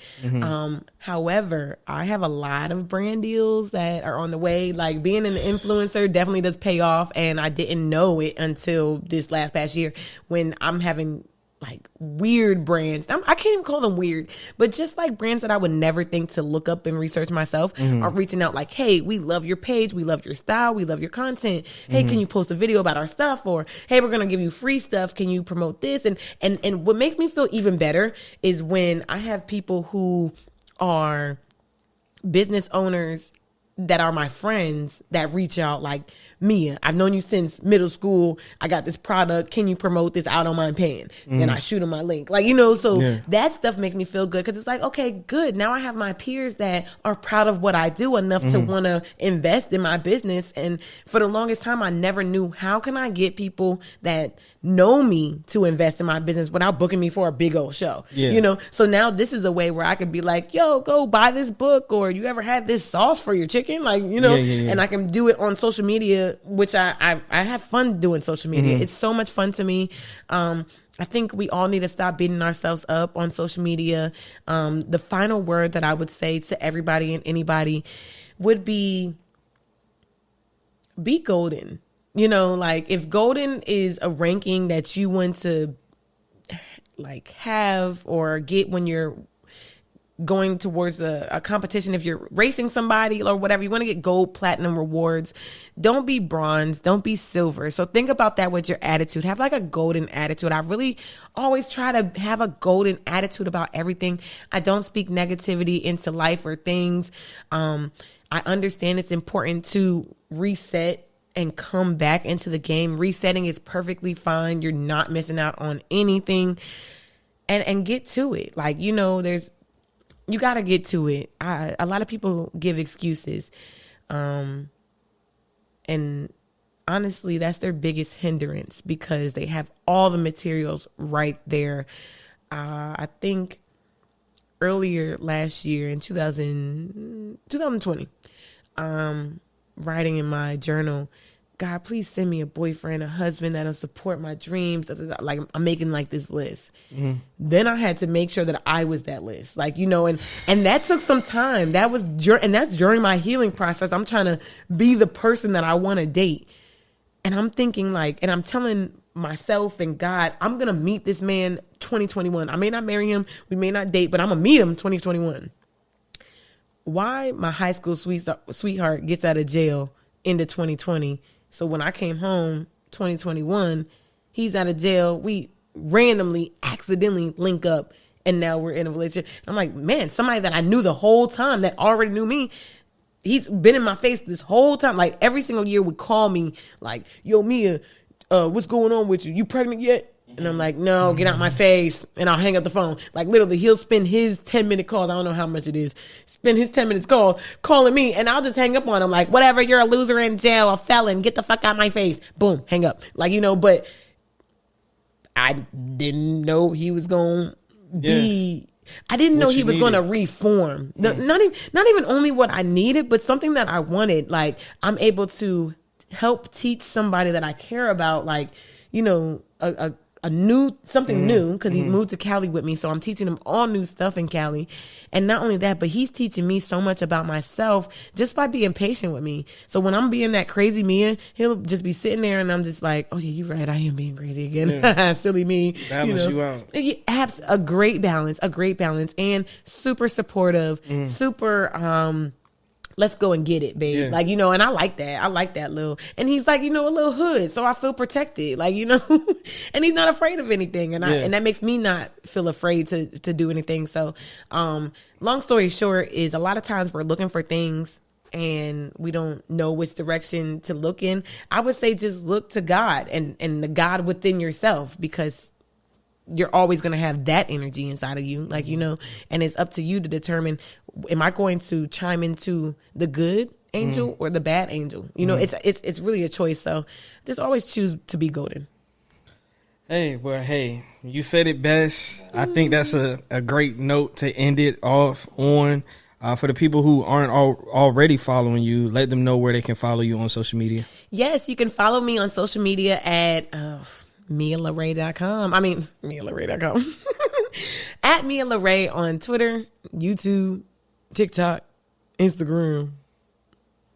However, I have a lot of brand deals that are on the way. Like being an influencer definitely does pay off, and I didn't know it until this past year when I'm having like weird brands. I can't even call them weird, but just like brands that I would never think to look up and research myself are reaching out like, hey, we love your page. We love your style. We love your content. Hey, can you post a video about our stuff? Or, hey, we're going to give you free stuff. Can you promote this? And what makes me feel even better is when I have people who are business owners that are my friends that reach out like, Mia, I've known you since middle school. I got this product. Can you promote this? I don't mind paying. Then I shoot them my link. Like, that stuff makes me feel good because it's like, okay, good. Now I have my peers that are proud of what I do enough to want to invest in my business. And for the longest time, I never knew how can I get people that know me to invest in my business without booking me for a big old show. So now this is a way where I could be like, yo, go buy this book, or you ever had this sauce for your chicken? Like, and I can do it on social media, which I have fun doing social media. It's so much fun to me. I think we all need to stop beating ourselves up on social media. The final word that I would say to everybody and anybody would be golden. Like if golden is a ranking that you want to like have or get when you're going towards a competition, if you're racing somebody or whatever, you want to get gold, platinum rewards. Don't be bronze, don't be silver. So think about that with your attitude. Have like a golden attitude. I really always try to have a golden attitude about everything. I don't speak negativity into life or things. I understand it's important to reset and come back into the game. Resetting is perfectly fine. You're not missing out on anything. And get to it. Like, you know, you got to get to it. A lot of people give excuses. And honestly, that's their biggest hindrance because they have all the materials right there. I think earlier last year in 2020, writing in my journal, God, please send me a boyfriend, a husband that'll support my dreams. Like, I'm making like this list. Mm-hmm. Then I had to make sure that I was that list. Like, you know, and that took some time. That's during my healing process. I'm trying to be the person that I want to date. And I'm thinking like, and I'm telling myself and God, I'm going to meet this man 2021. I may not marry him. We may not date, but I'm going to meet him 2021. Why my high school sweetheart gets out of jail into 2020. So when I came home 2021, he's out of jail. We randomly, accidentally link up, and now we're in a relationship. I'm like, man, somebody that I knew the whole time that already knew me, he's been in my face this whole time. Like every single year would call me like, yo, Mia, what's going on with you? You pregnant yet? And I'm like, no, get out my face. And I'll hang up the phone. Like literally, he'll spend his 10-minute call. I don't know how much it is. Spend his 10 minutes calling me. And I'll just hang up on him. Like, whatever, you're a loser in jail, a felon. Get the fuck out my face. Boom, hang up. Like, you know, but I didn't know he was going to be... I didn't know he was going to reform. Not even only what I needed, but something that I wanted. Like, I'm able to help teach somebody that I care about, like, you know, something new, because he moved to Cali with me. So I'm teaching him all new stuff in Cali. And not only that, but he's teaching me so much about myself just by being patient with me. So when I'm being that crazy Mia, he'll just be sitting there and I'm just like, oh yeah, you're right. I am being crazy again. Yeah. Silly me. Balance you out. A great balance, and super supportive, super, let's go and get it, babe. Yeah. Like, you know, and I like that. I like that little, and he's like, you know, a little hood. So I feel protected, like, you know, and he's not afraid of anything. And and that makes me not feel afraid to do anything. So, long story short is a lot of times we're looking for things and we don't know which direction to look in. I would say just look to God and the God within yourself, because you're always going to have that energy inside of you, like, you know, and it's up to you to determine, am I going to chime into the good angel or the bad angel? You know, it's really a choice. So just always choose to be golden. Hey, well, hey, you said it best. I think that's a great note to end it off on. For the people who aren't already following you, let them know where they can follow you on social media. Yes, you can follow me on social media at... MiaLauray.com. I mean, MiaLauray.com. At Mia Lauray on Twitter, YouTube, TikTok, Instagram.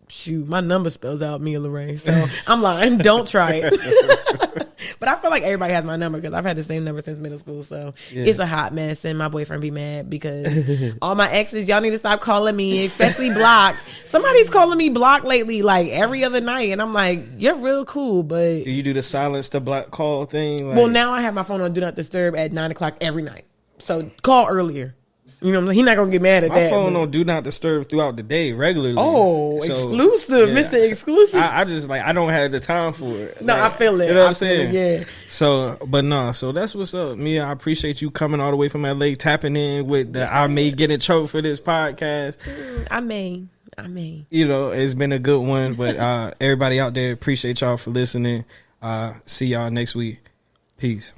Shoot, my number spells out Mia Lauray. So I'm lying. Don't try it. But I feel like everybody has my number because I've had the same number since middle school. So it's a hot mess, and my boyfriend be mad because all my exes, y'all need to stop calling me, especially blocked. Somebody's calling me blocked lately, like every other night. And I'm like, you're real cool, but... Do you do the silence to block call thing? Like... Well, now I have my phone on Do Not Disturb at 9 o'clock every night. So call earlier. You know, he's not gonna get mad at my that. My phone on Do Not Disturb throughout the day regularly. Oh, so, exclusive, yeah. Mr. Exclusive. I just like, I don't have the time for it. No, like, I feel it. You know what I'm saying? Yeah. So, but no, so that's what's up, Mia. I appreciate you coming all the way from LA, tapping in with the I may get in trouble for this podcast. I may. You know, it's been a good one, but everybody out there, appreciate y'all for listening. See y'all next week. Peace.